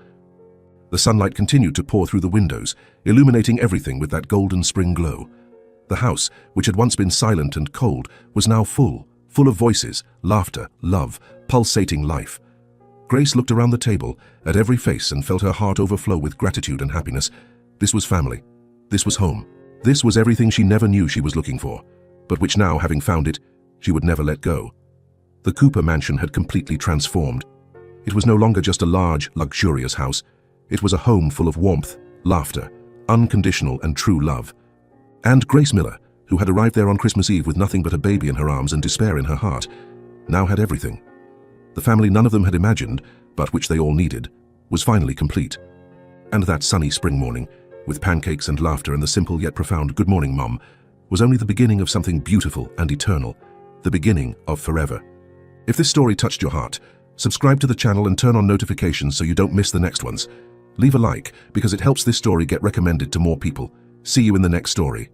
The sunlight continued to pour through the windows, illuminating everything with that golden spring glow. The house, which had once been silent and cold, was now full of voices, laughter, love, pulsating life. Grace looked around the table, at every face, and felt her heart overflow with gratitude and happiness. This was family. This was home. This was everything she never knew she was looking for, but which now, having found it, she would never let go. The Cooper mansion had completely transformed. It was no longer just a large, luxurious house. It was a home full of warmth, laughter, unconditional and true love. And Grace Miller, who had arrived there on Christmas Eve with nothing but a baby in her arms and despair in her heart, now had everything. The family none of them had imagined, but which they all needed, was finally complete. And that sunny spring morning, with pancakes and laughter and the simple yet profound "Good morning, Mom," was only the beginning of something beautiful and eternal, the beginning of forever. If this story touched your heart, subscribe to the channel and turn on notifications so you don't miss the next ones. Leave a like, because it helps this story get recommended to more people. See you in the next story.